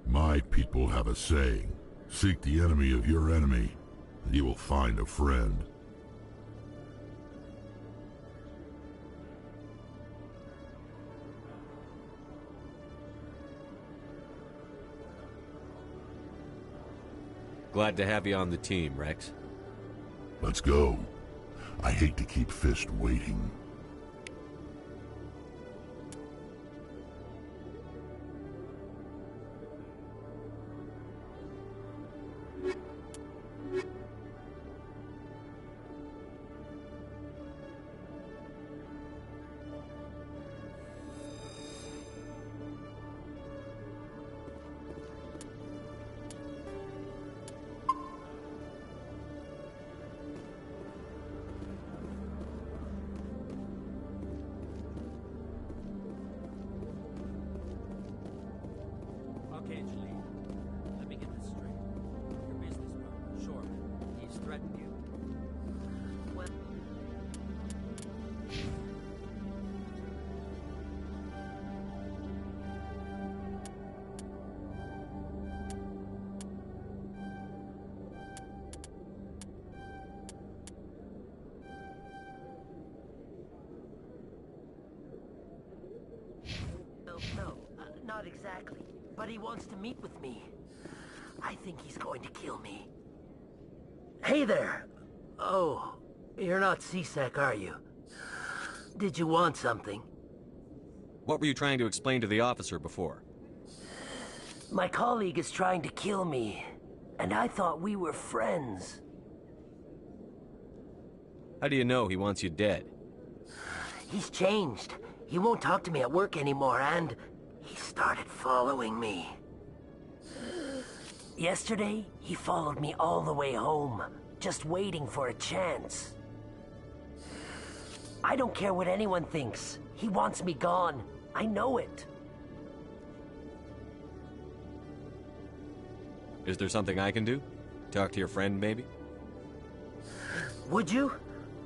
My people have a saying. Seek the enemy of your enemy, and you will find a friend. Glad to have you on the team, Rex. Let's go. I hate to keep Fist waiting. Not exactly, but he wants to meet with me. I think he's going to kill me. Hey there! Oh, you're not CSEC, are you? Did you want something? What were you trying to explain to the officer before? My colleague is trying to kill me, and I thought we were friends. How do you know he wants you dead? He's changed. He won't talk to me at work anymore, and he started following me. Yesterday, he followed me all the way home, just waiting for a chance. I don't care what anyone thinks. He wants me gone. I know it. Is there something I can do? Talk to your friend, maybe? Would you?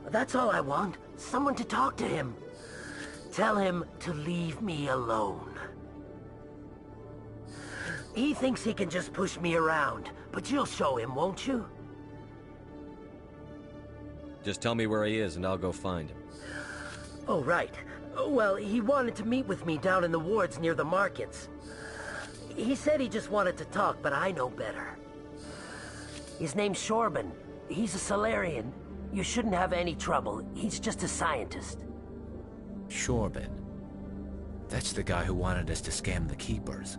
That's all I want. Someone to talk to him. Tell him to leave me alone. He thinks he can just push me around, but you'll show him, won't you? Just tell me where he is and I'll go find him. Oh, right. Well, he wanted to meet with me down in the wards near the markets. He said he just wanted to talk, but I know better. His name's Shorban. He's a Solarian. You shouldn't have any trouble. He's just a scientist. Shorban. That's the guy who wanted us to scam the Keepers.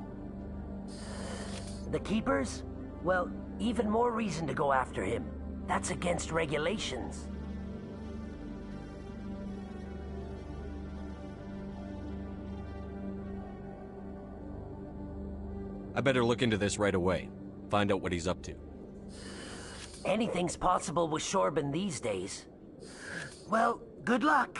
The Keepers? Well, even more reason to go after him. That's against regulations. I better look into this right away. Find out what he's up to. Anything's possible with Shorban these days. Well, good luck.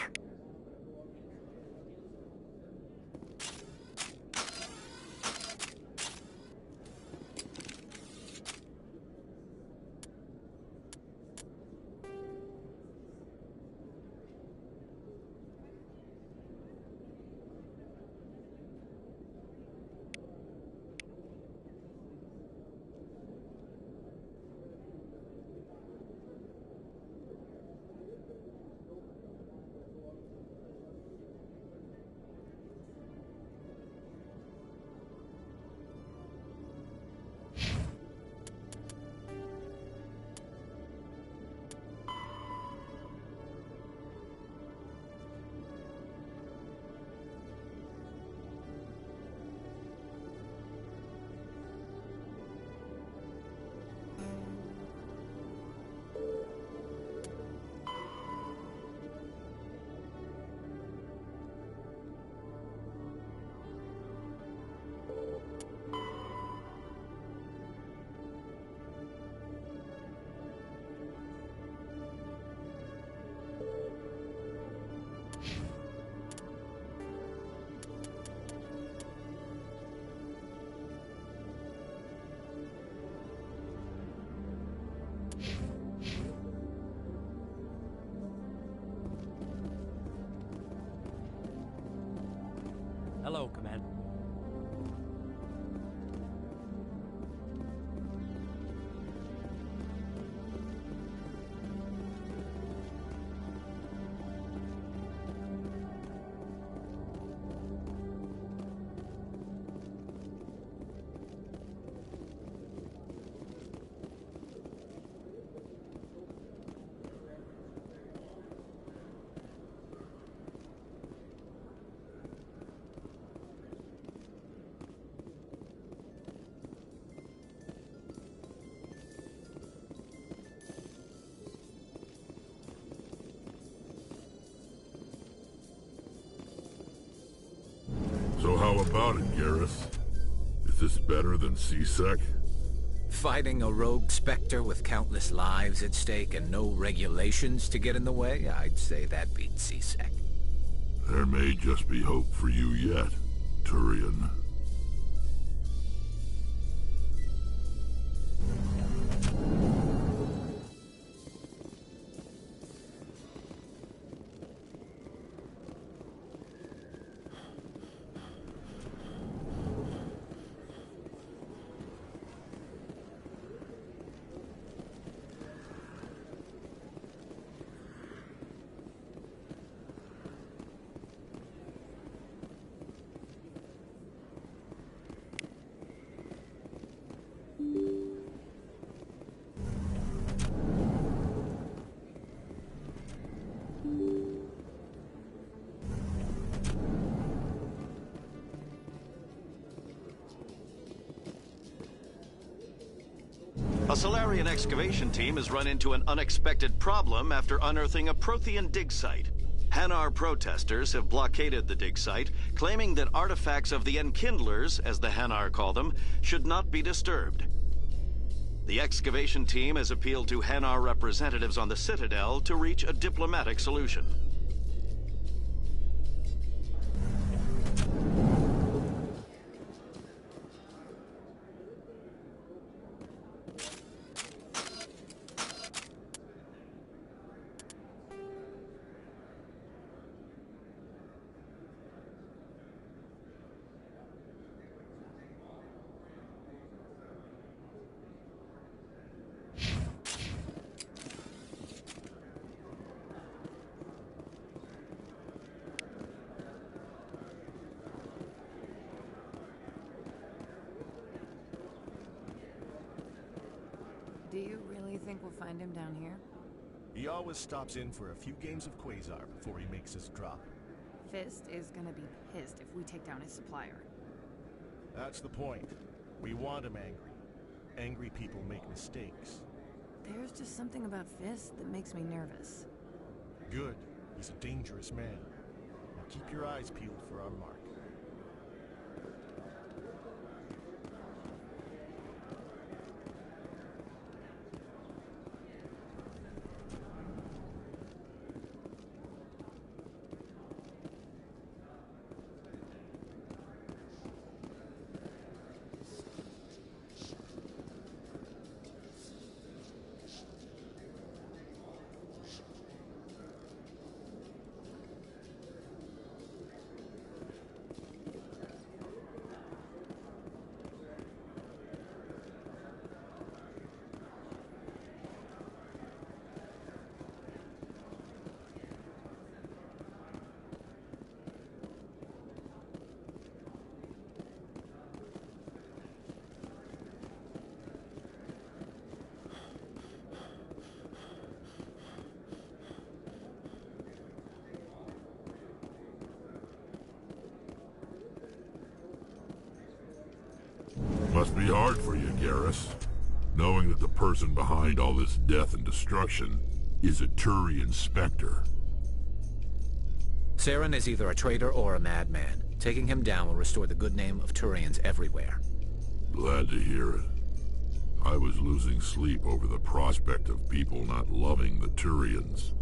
Hello, Commander. So how about it, Garrus? Is this better than CSEC? Fighting a rogue Spectre with countless lives at stake and no regulations to get in the way? I'd say that beats CSEC. There may just be hope for you yet, Turian. A Solarian excavation team has run into an unexpected problem after unearthing a Prothean dig site. Hanar protesters have blockaded the dig site, claiming that artifacts of the Enkindlers, as the Hanar call them, should not be disturbed. The excavation team has appealed to Hanar representatives on the Citadel to reach a diplomatic solution. Do you really think we'll find him down here? He always stops in for a few games of Quasar before he makes his drop. Fist is gonna be pissed if we take down his supplier. That's the point. We want him angry. Angry people make mistakes. There's just something about Fist that makes me nervous. Good. He's a dangerous man. Now keep your eyes peeled for our mark. Must be hard for you, Garrus, knowing that the person behind all this death and destruction is a Turian Spectre. Saren is either a traitor or a madman. Taking him down will restore the good name of Turians everywhere. Glad to hear it. I was losing sleep over the prospect of people not loving the Turians.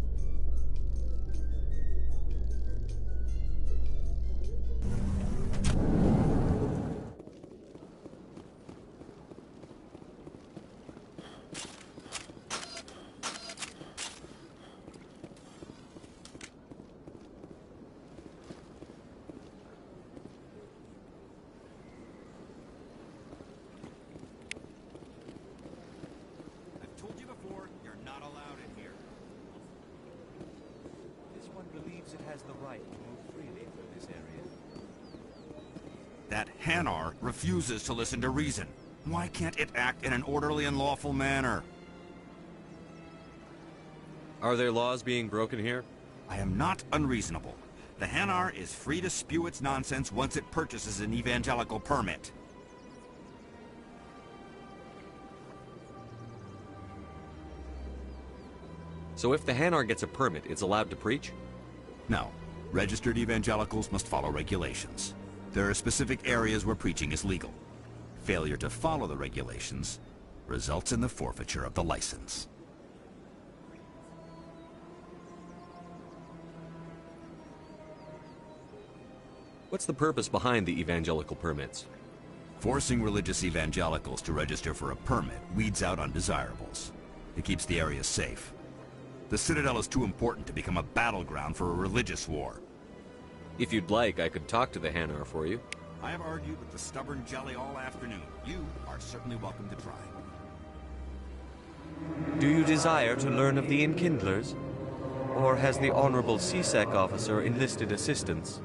That Hanar refuses to listen to reason. Why can't it act in an orderly and lawful manner? Are there laws being broken here? I am not unreasonable. The Hanar is free to spew its nonsense once it purchases an evangelical permit. So if the Hanar gets a permit, it's allowed to preach? No. Registered evangelicals must follow regulations. There are specific areas where preaching is legal. Failure to follow the regulations results in the forfeiture of the license. What's the purpose behind the evangelical permits? Forcing religious evangelicals to register for a permit weeds out undesirables. It keeps the area safe. The Citadel is too important to become a battleground for a religious war. If you'd like, I could talk to the Hanar for you. I have argued with the stubborn jelly all afternoon. You are certainly welcome to try. Do you desire to learn of the Enkindlers? Or has the Honorable C-Sec officer enlisted assistance?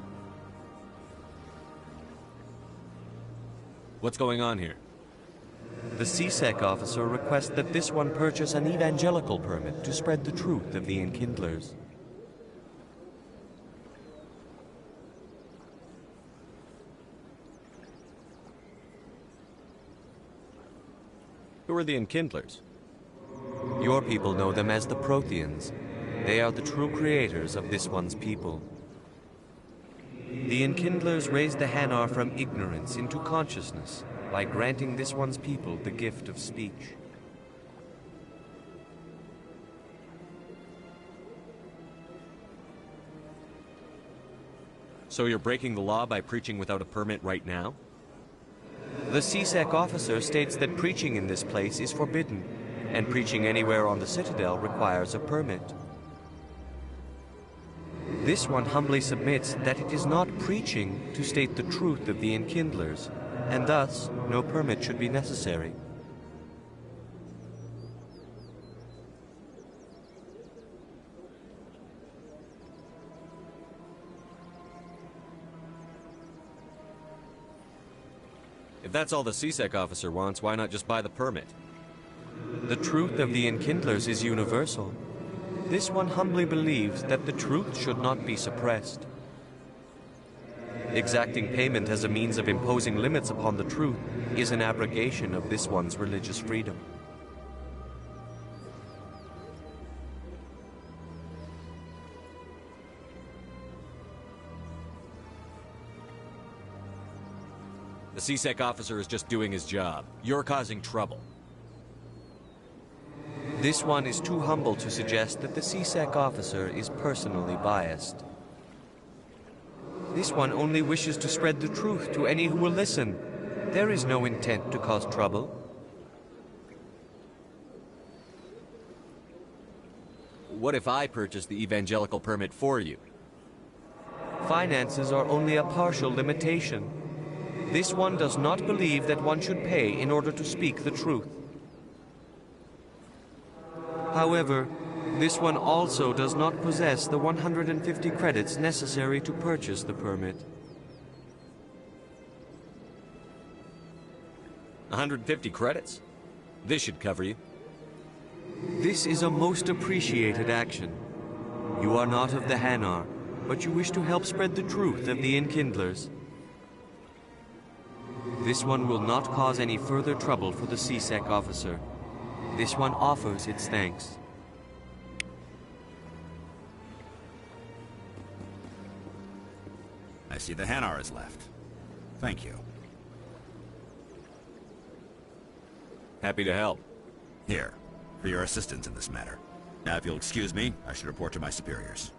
What's going on here? The C-Sec officer requests that this one purchase an evangelical permit to spread the truth of the Enkindlers. Who are the Enkindlers? Your people know them as the Protheans. They are the true creators of this one's people. The Enkindlers raised the Hanar from ignorance into consciousness by granting this one's people the gift of speech. So you're breaking the law by preaching without a permit right now? The CSEC officer states that preaching in this place is forbidden, and preaching anywhere on the Citadel requires a permit. This one humbly submits that it is not preaching to state the truth of the Enkindlers, and thus no permit should be necessary. If that's all the CSEC officer wants, why not just buy the permit? The truth of the Enkindlers is universal. This one humbly believes that the truth should not be suppressed. Exacting payment as a means of imposing limits upon the truth is an abrogation of this one's religious freedom. The CSEC officer is just doing his job. You're causing trouble. This one is too humble to suggest that the CSEC officer is personally biased. This one only wishes to spread the truth to any who will listen. There is no intent to cause trouble. What if I purchase the evangelical permit for you? Finances are only a partial limitation. This one does not believe that one should pay in order to speak the truth. However, this one also does not possess the 150 credits necessary to purchase the permit. 150 credits? This should cover you. This is a most appreciated action. You are not of the Hanar, but you wish to help spread the truth of the Enkindlers. This one will not cause any further trouble for the CSEC officer. This one offers its thanks. I see the Hanar is left. Thank you. Happy to help. Here, for your assistance in this matter. Now, if you'll excuse me, I should report to my superiors.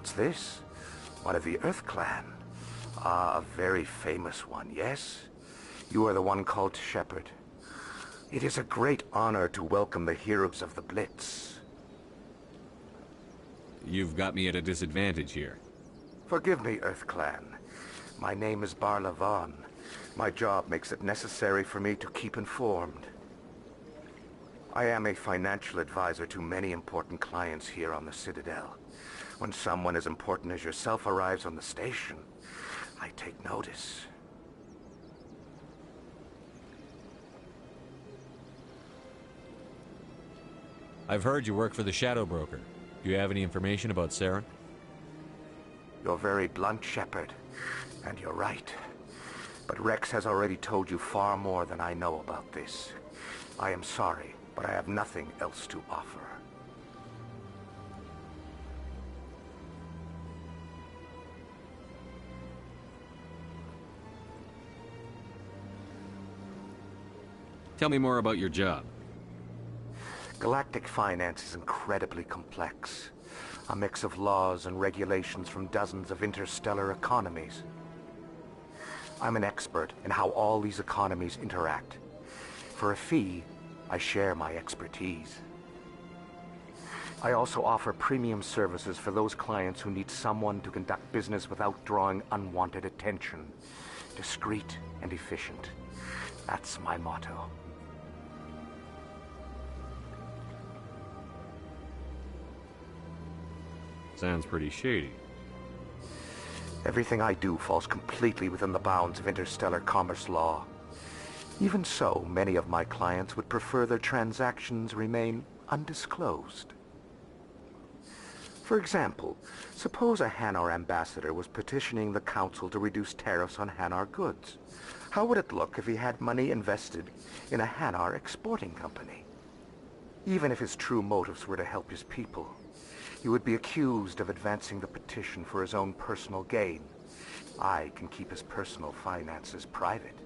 What's this? One of the Earth Clan. Ah, a very famous one, yes? You are the one called Shepard. It is a great honor to welcome the heroes of the Blitz. You've got me at a disadvantage here. Forgive me, Earth Clan. My name is Barla Vaughn. My job makes it necessary for me to keep informed. I am a financial advisor to many important clients here on the Citadel. When someone as important as yourself arrives on the station, I take notice. I've heard you work for the Shadow Broker. Do you have any information about Saren? You're very blunt, Shepard, and you're right. But Rex has already told you far more than I know about this. I am sorry, but I have nothing else to offer. Tell me more about your job. Galactic finance is incredibly complex. A mix of laws and regulations from dozens of interstellar economies. I'm an expert in how all these economies interact. For a fee, I share my expertise. I also offer premium services for those clients who need someone to conduct business without drawing unwanted attention. Discreet and efficient. That's my motto. Sounds pretty shady. Everything I do falls completely within the bounds of interstellar commerce law. Even so, many of my clients would prefer their transactions remain undisclosed. For example, suppose a Hanar ambassador was petitioning the Council to reduce tariffs on Hanar goods. How would it look if he had money invested in a Hanar exporting company? Even if his true motives were to help his people, he would be accused of advancing the petition for his own personal gain. I can keep his personal finances private.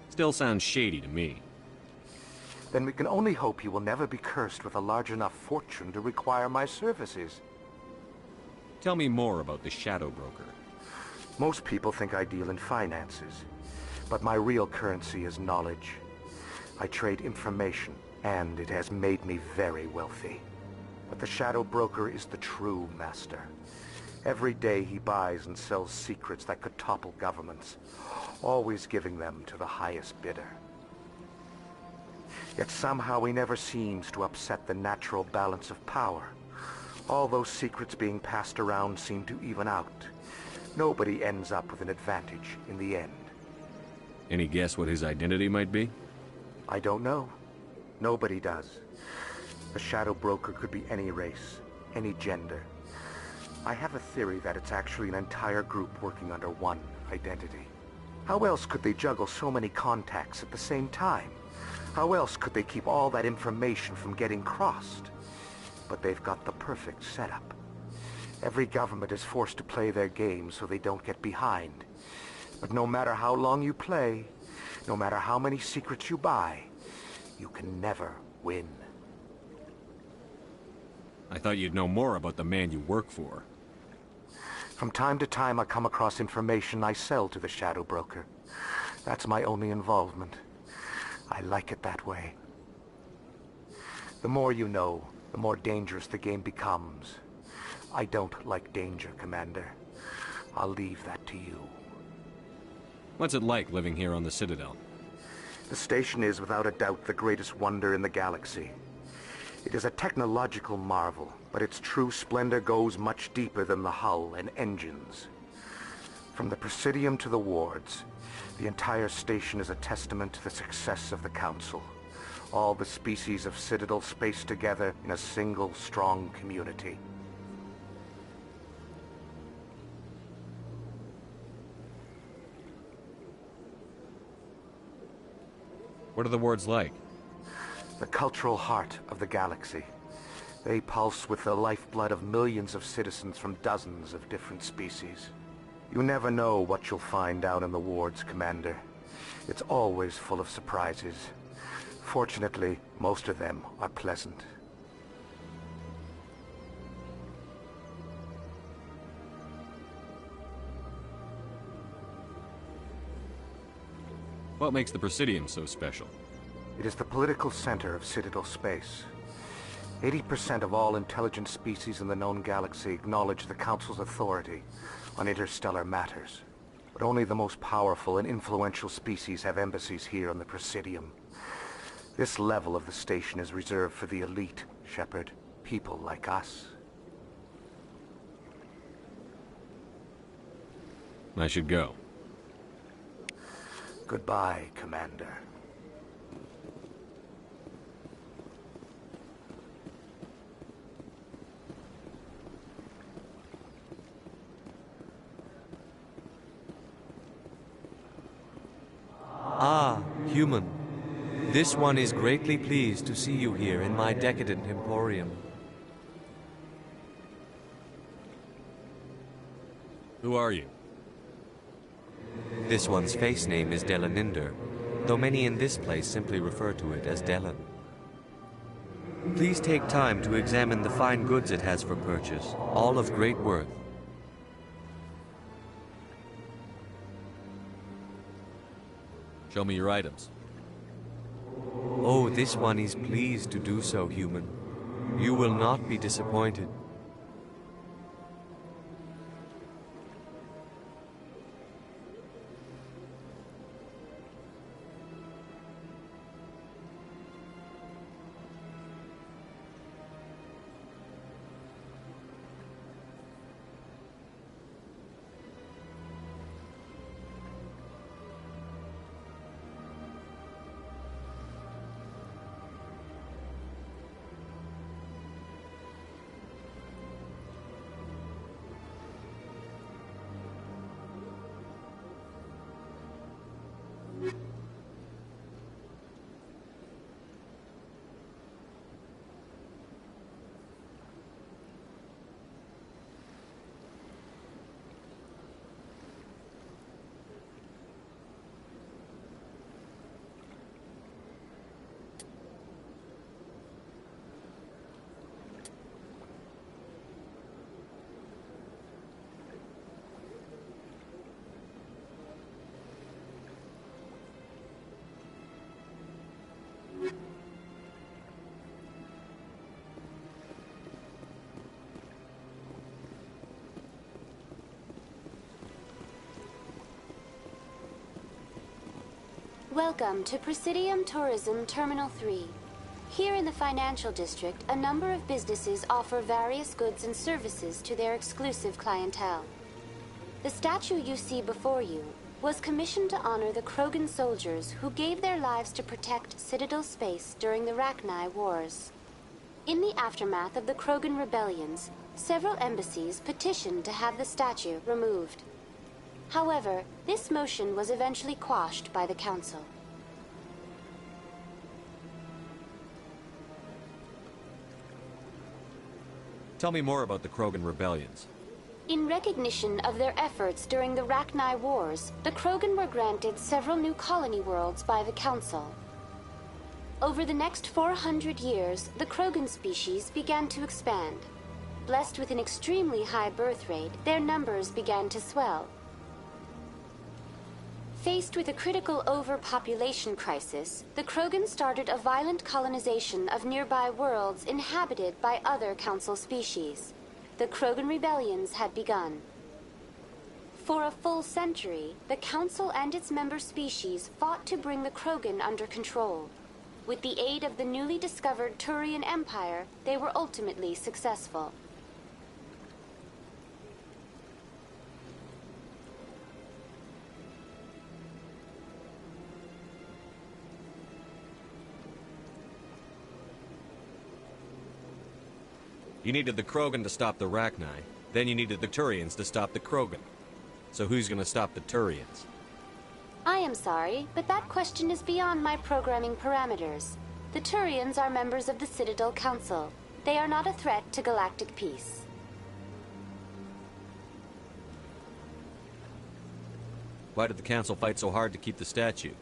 Still sounds shady to me. Then we can only hope he will never be cursed with a large enough fortune to require my services. Tell me more about the Shadow Broker. Most people think I deal in finances, but my real currency is knowledge. I trade information, and it has made me very wealthy. But the Shadow Broker is the true master. Every day he buys and sells secrets that could topple governments, always giving them to the highest bidder. Yet somehow he never seems to upset the natural balance of power. All those secrets being passed around seem to even out. Nobody ends up with an advantage in the end. Any guess what his identity might be? I don't know. Nobody does. The Shadow Broker could be any race, any gender. I have a theory that it's actually an entire group working under one identity. How else could they juggle so many contacts at the same time? How else could they keep all that information from getting crossed? But they've got the perfect setup. Every government is forced to play their game so they don't get behind. But no matter how long you play, no matter how many secrets you buy, you can never win. I thought you'd know more about the man you work for. From time to time I come across information I sell to the Shadow Broker. That's my only involvement. I like it that way. The more you know, the more dangerous the game becomes. I don't like danger, Commander. I'll leave that to you. What's it like living here on the Citadel? The station is without a doubt the greatest wonder in the galaxy. It is a technological marvel, but its true splendor goes much deeper than the hull and engines. From the Presidium to the wards, the entire station is a testament to the success of the Council. All the species of Citadel spaced together in a single strong community. What are the wards like? The cultural heart of the galaxy. They pulse with the lifeblood of millions of citizens from dozens of different species. You never know what you'll find down in the wards, Commander. It's always full of surprises. Fortunately, most of them are pleasant. What makes the Presidium so special? It is the political center of Citadel space. 80% of all intelligent species in the known galaxy acknowledge the Council's authority on interstellar matters. But only the most powerful and influential species have embassies here on the Presidium. This level of the station is reserved for the elite, Shepard. People like us. I should go. Goodbye, Commander. Ah, human. This one is greatly pleased to see you here in my decadent emporium. Who are you? This one's face name is Delaninder, though many in this place simply refer to it as Delan. Please take time to examine the fine goods it has for purchase, all of great worth. Show me your items. Oh, this one is pleased to do so, human. You will not be disappointed. Welcome to Presidium Tourism Terminal 3. Here in the financial district, a number of businesses offer various goods and services to their exclusive clientele. The statue you see before you was commissioned to honor the Krogan soldiers who gave their lives to protect Citadel space during the Rachni Wars. In the aftermath of the Krogan rebellions, several embassies petitioned to have the statue removed. However, this motion was eventually quashed by the Council. Tell me more about the Krogan rebellions. In recognition of their efforts during the Rachni Wars, the Krogan were granted several new colony worlds by the Council. Over the next 400 years, the Krogan species began to expand. Blessed with an extremely high birth rate, their numbers began to swell. Faced with a critical overpopulation crisis, the Krogan started a violent colonization of nearby worlds inhabited by other Council species. The Krogan rebellions had begun. For a full century, the Council and its member species fought to bring the Krogan under control. With the aid of the newly discovered Turian Empire, they were ultimately successful. You needed the Krogan to stop the Rachni, then you needed the Turians to stop the Krogan. So who's gonna stop the Turians? I am sorry, but that question is beyond my programming parameters. The Turians are members of the Citadel Council. They are not a threat to galactic peace. Why did the Council fight so hard to keep the statue?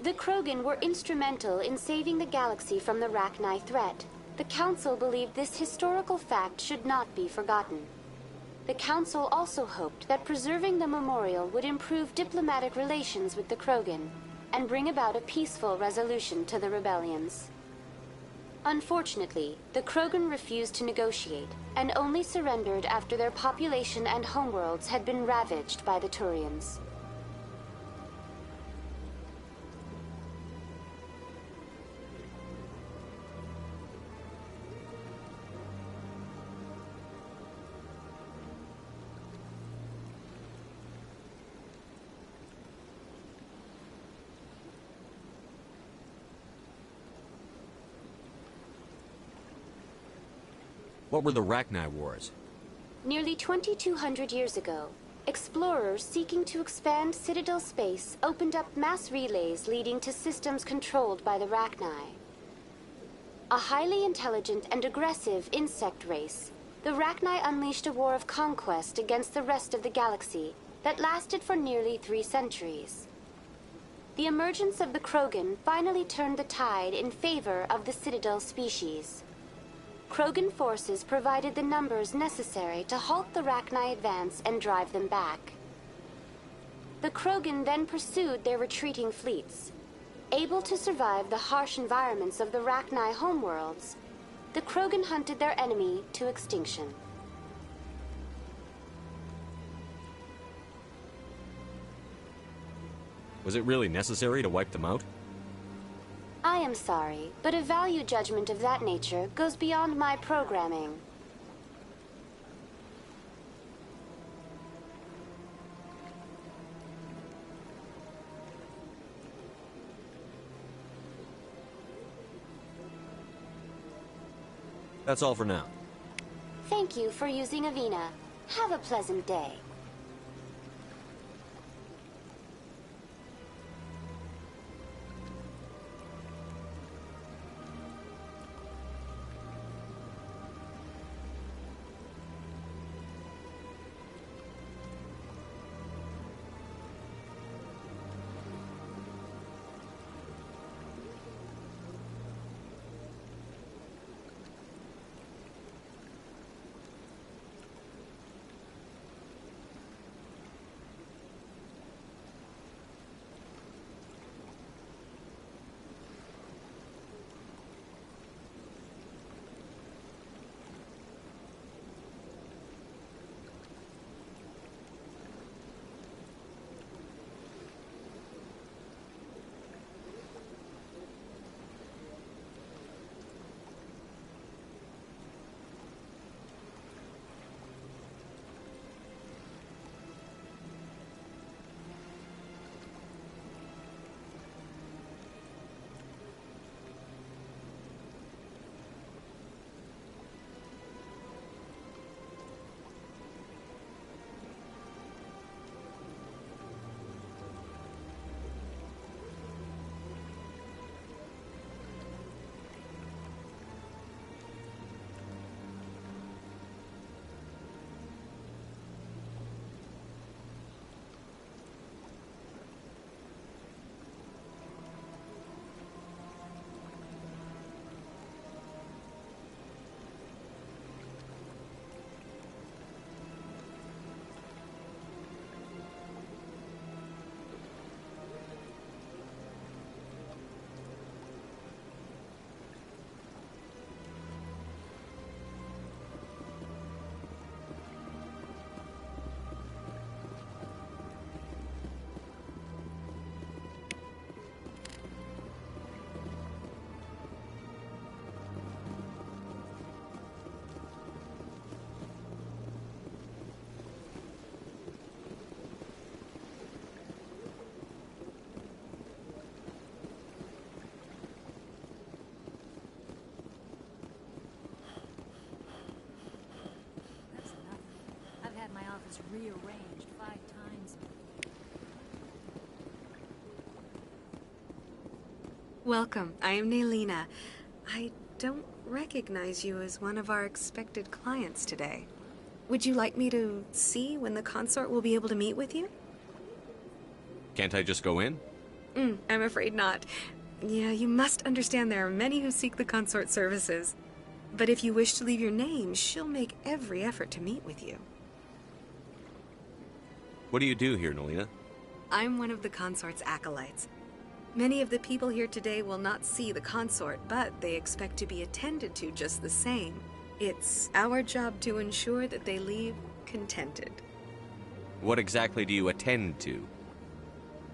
The Krogan were instrumental in saving the galaxy from the Rachni threat. The Council believed this historical fact should not be forgotten. The Council also hoped that preserving the memorial would improve diplomatic relations with the Krogan and bring about a peaceful resolution to the rebellions. Unfortunately, the Krogan refused to negotiate and only surrendered after their population and homeworlds had been ravaged by the Turians. What were the Rachni Wars? Nearly 2,200 years ago, explorers seeking to expand Citadel space opened up mass relays leading to systems controlled by the Rachni. A highly intelligent and aggressive insect race, the Rachni unleashed a war of conquest against the rest of the galaxy that lasted for nearly 3 centuries. The emergence of the Krogan finally turned the tide in favor of the Citadel species. Krogan forces provided the numbers necessary to halt the Rachni advance and drive them back. The Krogan then pursued their retreating fleets. Able to survive the harsh environments of the Rachni homeworlds, the Krogan hunted their enemy to extinction. Was it really necessary to wipe them out? I am sorry, but a value judgment of that nature goes beyond my programming. That's all for now. Thank you for using Avina. Have a pleasant day. rearranged 5 times. Welcome. I am Nelina. I don't recognize you as one of our expected clients today. Would you like me to see when the consort will be able to meet with you? Can't I just go in? I'm afraid not. Yeah, you must understand there are many who seek the consort services. But if you wish to leave your name, she'll make every effort to meet with you. What do you do here, Nelina? I'm one of the consort's acolytes. Many of the people here today will not see the consort, but they expect to be attended to just the same. It's our job to ensure that they leave contented. What exactly do you attend to?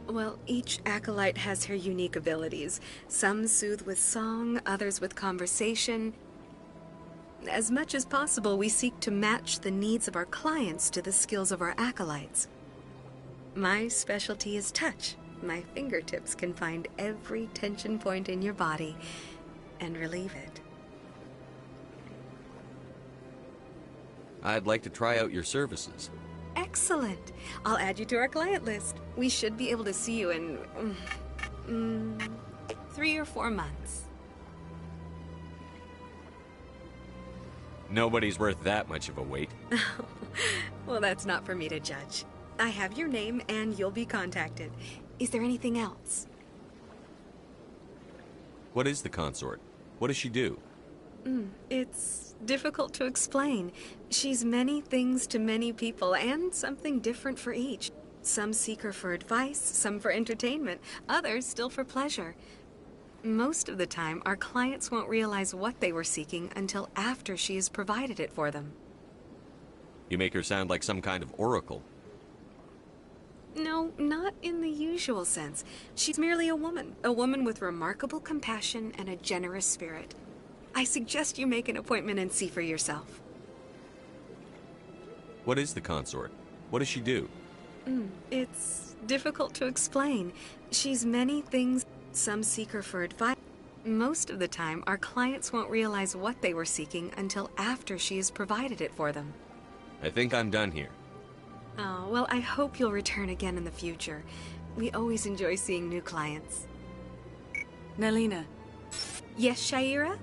Well, each acolyte has her unique abilities. Some soothe with song, others with conversation. As much as possible, we seek to match the needs of our clients to the skills of our acolytes. My specialty is touch. My fingertips can find every tension point in your body and relieve it. I'd like to try out your services. Excellent. I'll add you to our client list. We should be able to see you in 3 or 4 months. Nobody's worth that much of a wait. Well, that's not for me to judge. I have your name and you'll be contacted. Is there anything else? What is the consort? What does she do? It's difficult to explain. She's many things to many people, and something different for each. Some seek her for advice, some for entertainment, others still for pleasure. Most of the time, our clients won't realize what they were seeking until after she has provided it for them. You make her sound like some kind of oracle. No, not in the usual sense. She's merely a woman with remarkable compassion and a generous spirit. I suggest you make an appointment and see for yourself. What is the consort? What does she do? It's difficult to explain. She's many things. Some seek her for advice. Most of the time, our clients won't realize what they were seeking until after she has provided it for them. I think I'm done here. Oh, well, I hope you'll return again in the future. We always enjoy seeing new clients. Nelina. Yes, Shaira?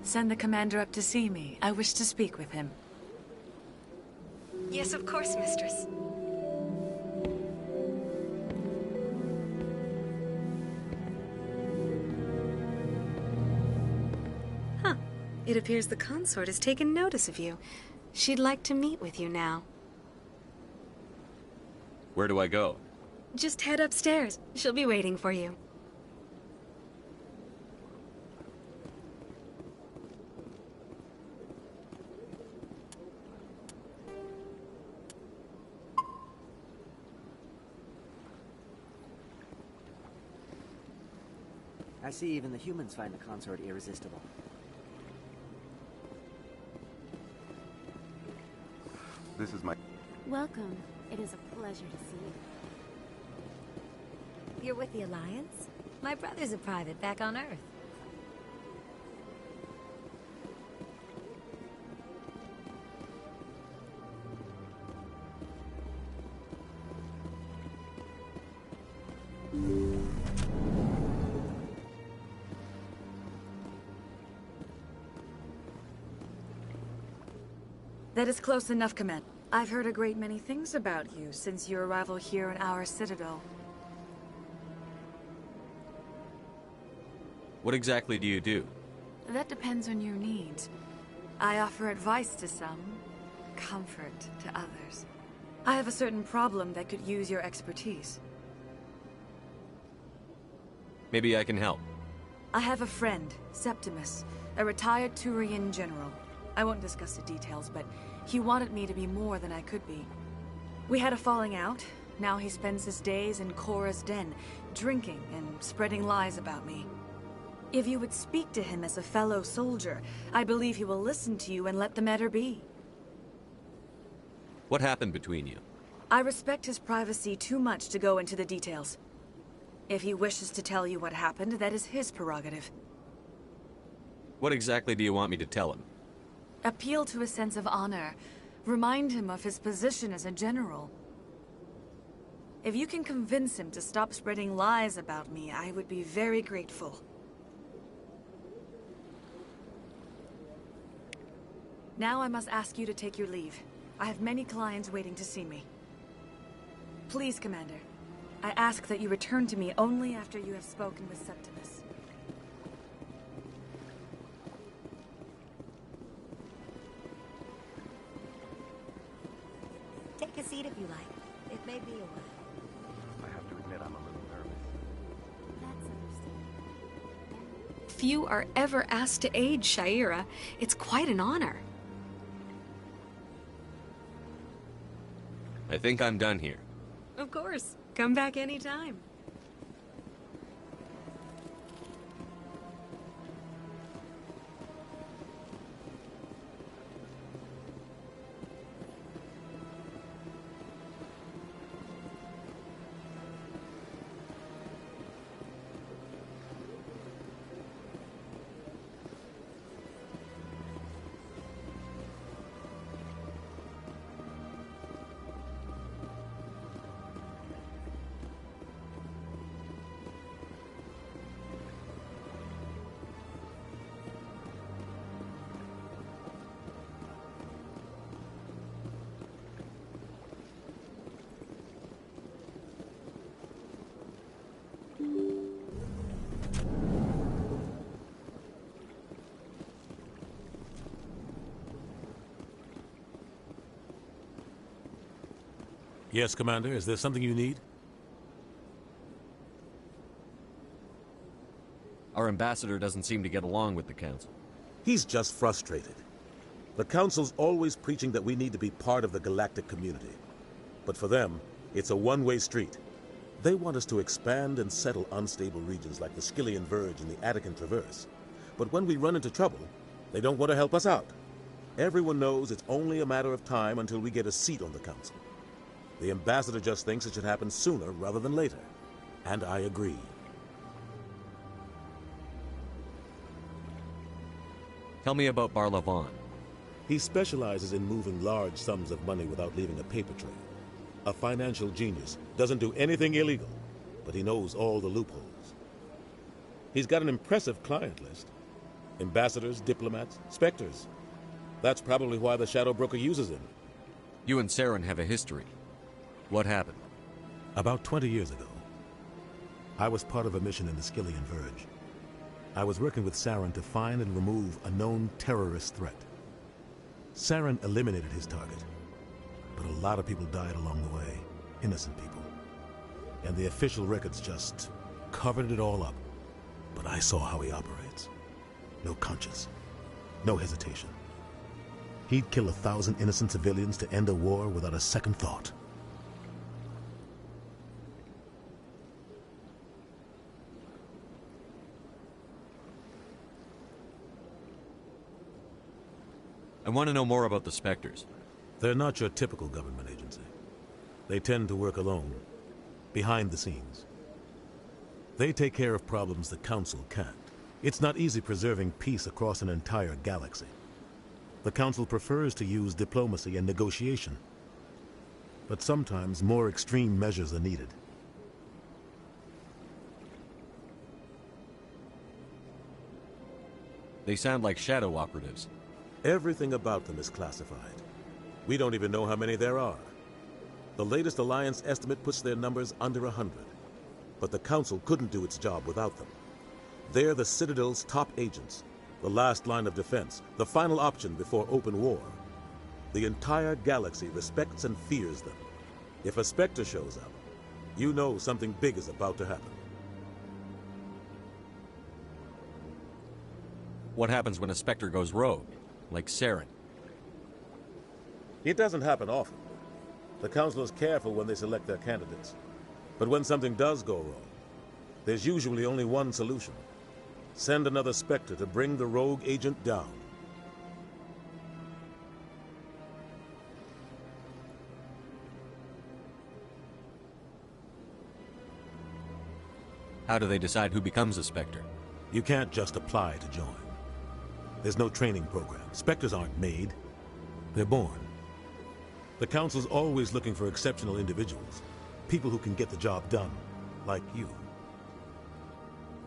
Send the commander up to see me. I wish to speak with him. Yes, of course, mistress. Huh. It appears the consort has taken notice of you. She'd like to meet with you now. Where do I go? Just head upstairs. She'll be waiting for you. I see even the humans find the consort irresistible. This is my... Welcome. It is a pleasure to see you. You're with the Alliance? My brother's a private back on Earth. That is close enough, Commander. I've heard a great many things about you since your arrival here in our citadel. What exactly do you do? That depends on your needs. I offer advice to some, comfort to others. I have a certain problem that could use your expertise. Maybe I can help. I have a friend, Septimus, a retired Turian general. I won't discuss the details, but he wanted me to be more than I could be. We had a falling out. Now he spends his days in Korra's den, drinking and spreading lies about me. If you would speak to him as a fellow soldier, I believe he will listen to you and let the matter be. What happened between you? I respect his privacy too much to go into the details. If he wishes to tell you what happened, that is his prerogative. What exactly do you want me to tell him? Appeal to a sense of honor. Remind him of his position as a general. If you can convince him to stop spreading lies about me, I would be very grateful. Now I must ask you to take your leave. I have many clients waiting to see me. Please, Commander. I ask that you return to me only after you have spoken with Septimus. Take a seat if you like. It may be a while. I have to admit I'm a little nervous. Few are ever asked to aid Sha'ira. It's quite an honor. I think I'm done here. Of course. Come back anytime. Yes, Commander. Is there something you need? Our ambassador doesn't seem to get along with the Council. He's just frustrated. The Council's always preaching that we need to be part of the galactic community. But for them, it's a one-way street. They want us to expand and settle unstable regions like the Skillian Verge and the Attican Traverse. But when we run into trouble, they don't want to help us out. Everyone knows it's only a matter of time until we get a seat on the Council. The ambassador just thinks it should happen sooner rather than later. And I agree. Tell me about Barlavan. He specializes in moving large sums of money without leaving a paper trail. A financial genius, doesn't do anything illegal, but he knows all the loopholes. He's got an impressive client list. Ambassadors, diplomats, specters. That's probably why the Shadow Broker uses him. You and Saren have a history. What happened? About 20 years ago, I was part of a mission in the Skillian Verge. I was working with Saren to find and remove a known terrorist threat. Saren eliminated his target, but a lot of people died along the way, innocent people. And the official records just covered it all up. But I saw how he operates. No conscience, no hesitation. He'd kill 1,000 innocent civilians to end a war without a second thought. I want to know more about the Spectres. They're not your typical government agency. They tend to work alone, behind the scenes. They take care of problems the Council can't. It's not easy preserving peace across an entire galaxy. The Council prefers to use diplomacy and negotiation. But sometimes more extreme measures are needed. They sound like shadow operatives. Everything about them is classified. We don't even know how many there are. The latest Alliance estimate puts their numbers under 100. But the Council couldn't do its job without them. They're the Citadel's top agents, the last line of defense, the final option before open war. The entire galaxy respects and fears them. If a Spectre shows up, you know something big is about to happen. What happens when a Spectre goes rogue, like Saren? It doesn't happen often. The Council is careful when they select their candidates. But when something does go wrong, there's usually only one solution. Send another Spectre to bring the rogue agent down. How do they decide who becomes a Spectre? You can't just apply to join. There's no training program. Spectres aren't made. They're born. The Council's always looking for exceptional individuals. People who can get the job done, like you.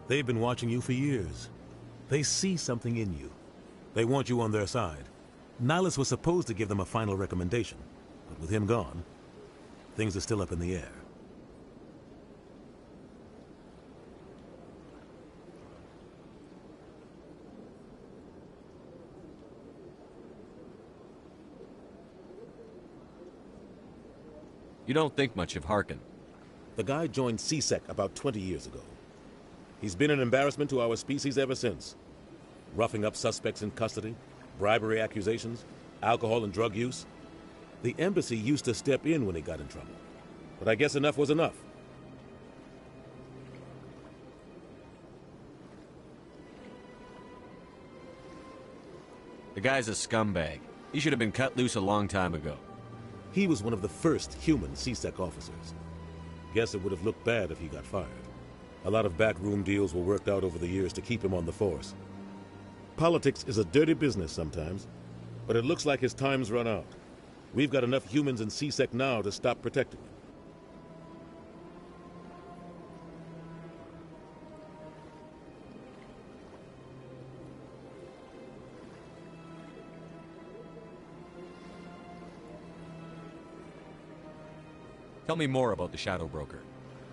They've been watching you for years. They see something in you. They want you on their side. Nihilus was supposed to give them a final recommendation, but with him gone, things are still up in the air. You don't think much of Harkin. The guy joined CSEC about 20 years ago. He's been an embarrassment to our species ever since. Roughing up suspects in custody, bribery accusations, alcohol and drug use. The embassy used to step in when he got in trouble. But I guess enough was enough. The guy's a scumbag. He should have been cut loose a long time ago. He was one of the first human CSEC officers. Guess it would have looked bad if he got fired. A lot of backroom deals were worked out over the years to keep him on the force. Politics is a dirty business sometimes, but it looks like his time's run out. We've got enough humans in CSEC now to stop protecting him. Tell me more about the Shadow Broker.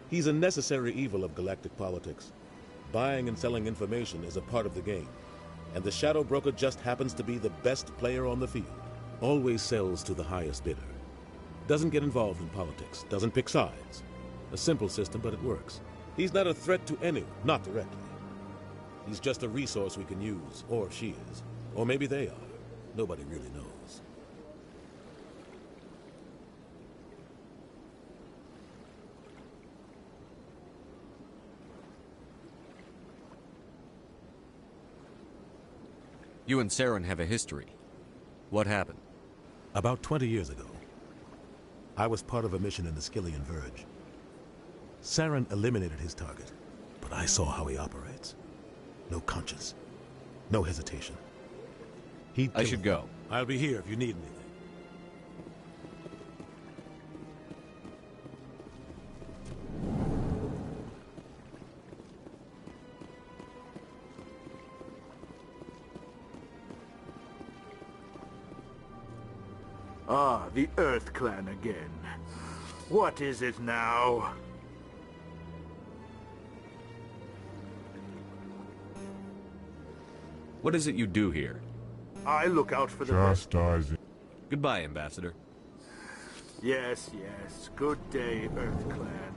He's a necessary evil of galactic politics. Buying and selling information is a part of the game. And the Shadow Broker just happens to be the best player on the field. Always sells to the highest bidder. Doesn't get involved in politics. Doesn't pick sides. A simple system, but it works. He's not a threat to anyone, not directly. He's just a resource we can use, or she is. Or maybe they are. Nobody really knows. You and Saren have a history. What happened? About 20 years ago, I was part of a mission in the Skillian Verge. Saren eliminated his target, but I saw how he operates. No conscience, no hesitation. I should go. I'll be here if you need anything. Ah, the Earth Clan again. What is it now? What is it you do here? I look out for the Chastising. Goodbye, Ambassador. Yes, yes. Good day, Earth Clan.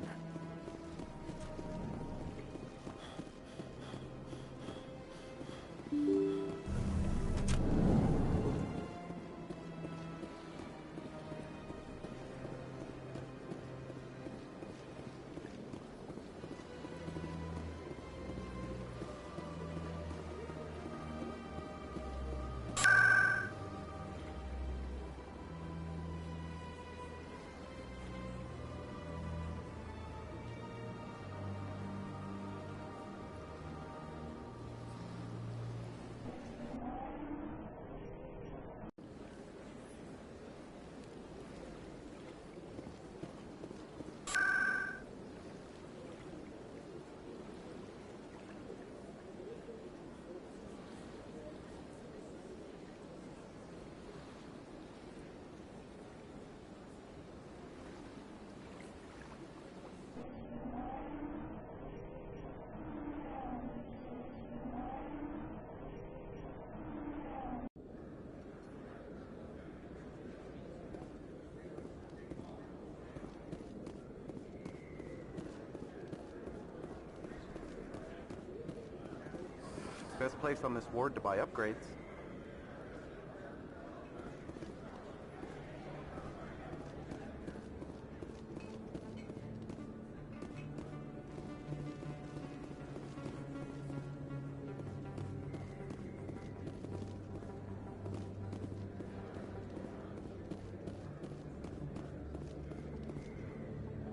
Best place on this ward to buy upgrades.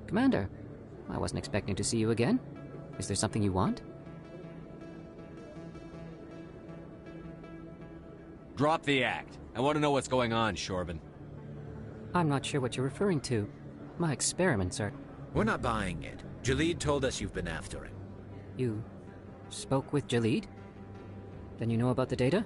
Commander, I wasn't expecting to see you again. Is there something you want? Drop the act. I want to know what's going on, Shorban. I'm not sure what you're referring to. My experiments are... We're not buying it. Jalid told us you've been after him. You spoke with Jalid? Then you know about the data?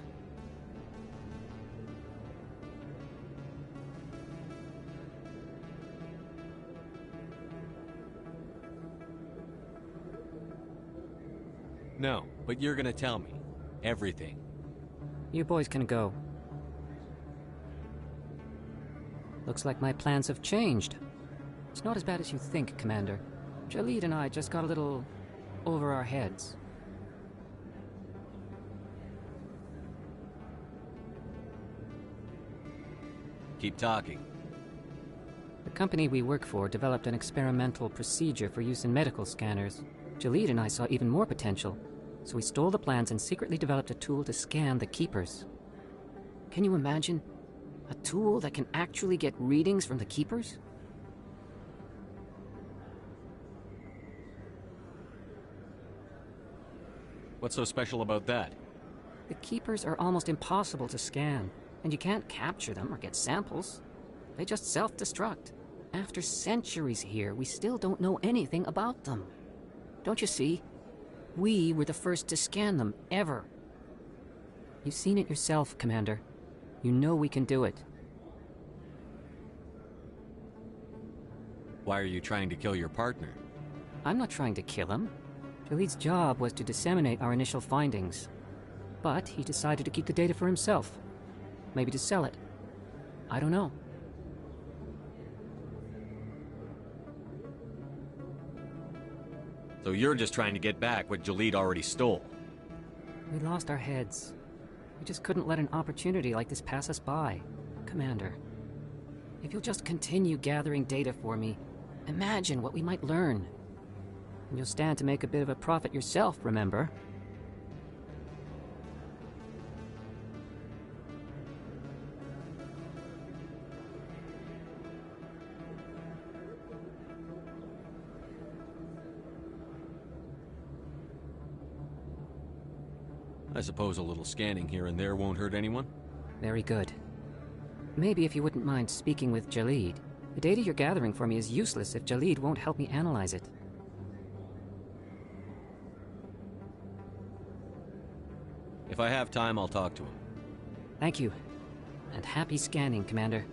No, but you're gonna tell me. Everything. You boys can go. Looks like my plans have changed. It's not as bad as you think, Commander. Jalid and I just got a little over our heads. Keep talking. The company we work for developed an experimental procedure for use in medical scanners. Jalid and I saw even more potential, so we stole the plans and secretly developed a tool to scan the Keepers. Can you imagine? A tool that can actually get readings from the Keepers? What's so special about that? The Keepers are almost impossible to scan, and you can't capture them or get samples. They just self-destruct. After centuries here, we still don't know anything about them. Don't you see? We were the first to scan them, ever. You've seen it yourself, Commander. You know we can do it. Why are you trying to kill your partner? I'm not trying to kill him. Jalid's job was to disseminate our initial findings. But he decided to keep the data for himself. Maybe to sell it. I don't know. So you're just trying to get back what Jalid already stole? We lost our heads. We just couldn't let an opportunity like this pass us by. Commander, if you'll just continue gathering data for me, imagine what we might learn. And you'll stand to make a bit of a profit yourself, remember? I suppose a little scanning here and there won't hurt anyone? Very good. Maybe if you wouldn't mind speaking with Jalid. The data you're gathering for me is useless if Jalid won't help me analyze it. If I have time, I'll talk to him. Thank you. And happy scanning, Commander.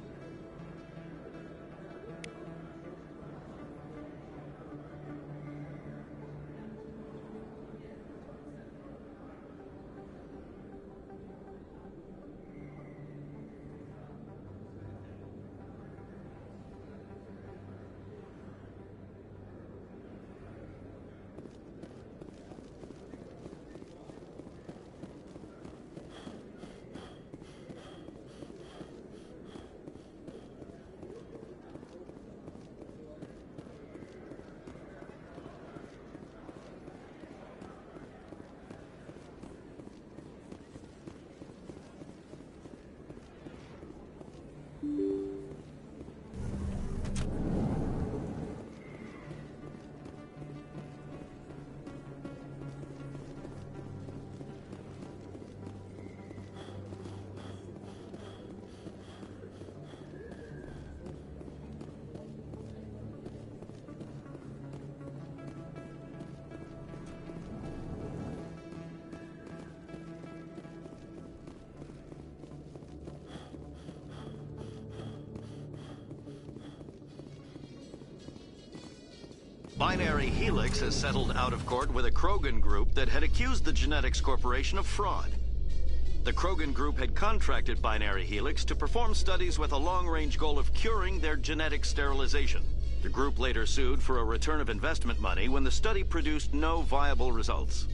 Binary Helix has settled out of court with a Krogan group that had accused the Genetics Corporation of fraud. The Krogan group had contracted Binary Helix to perform studies with a long-range goal of curing their genetic sterilization. The group later sued for a return of investment money when the study produced no viable results.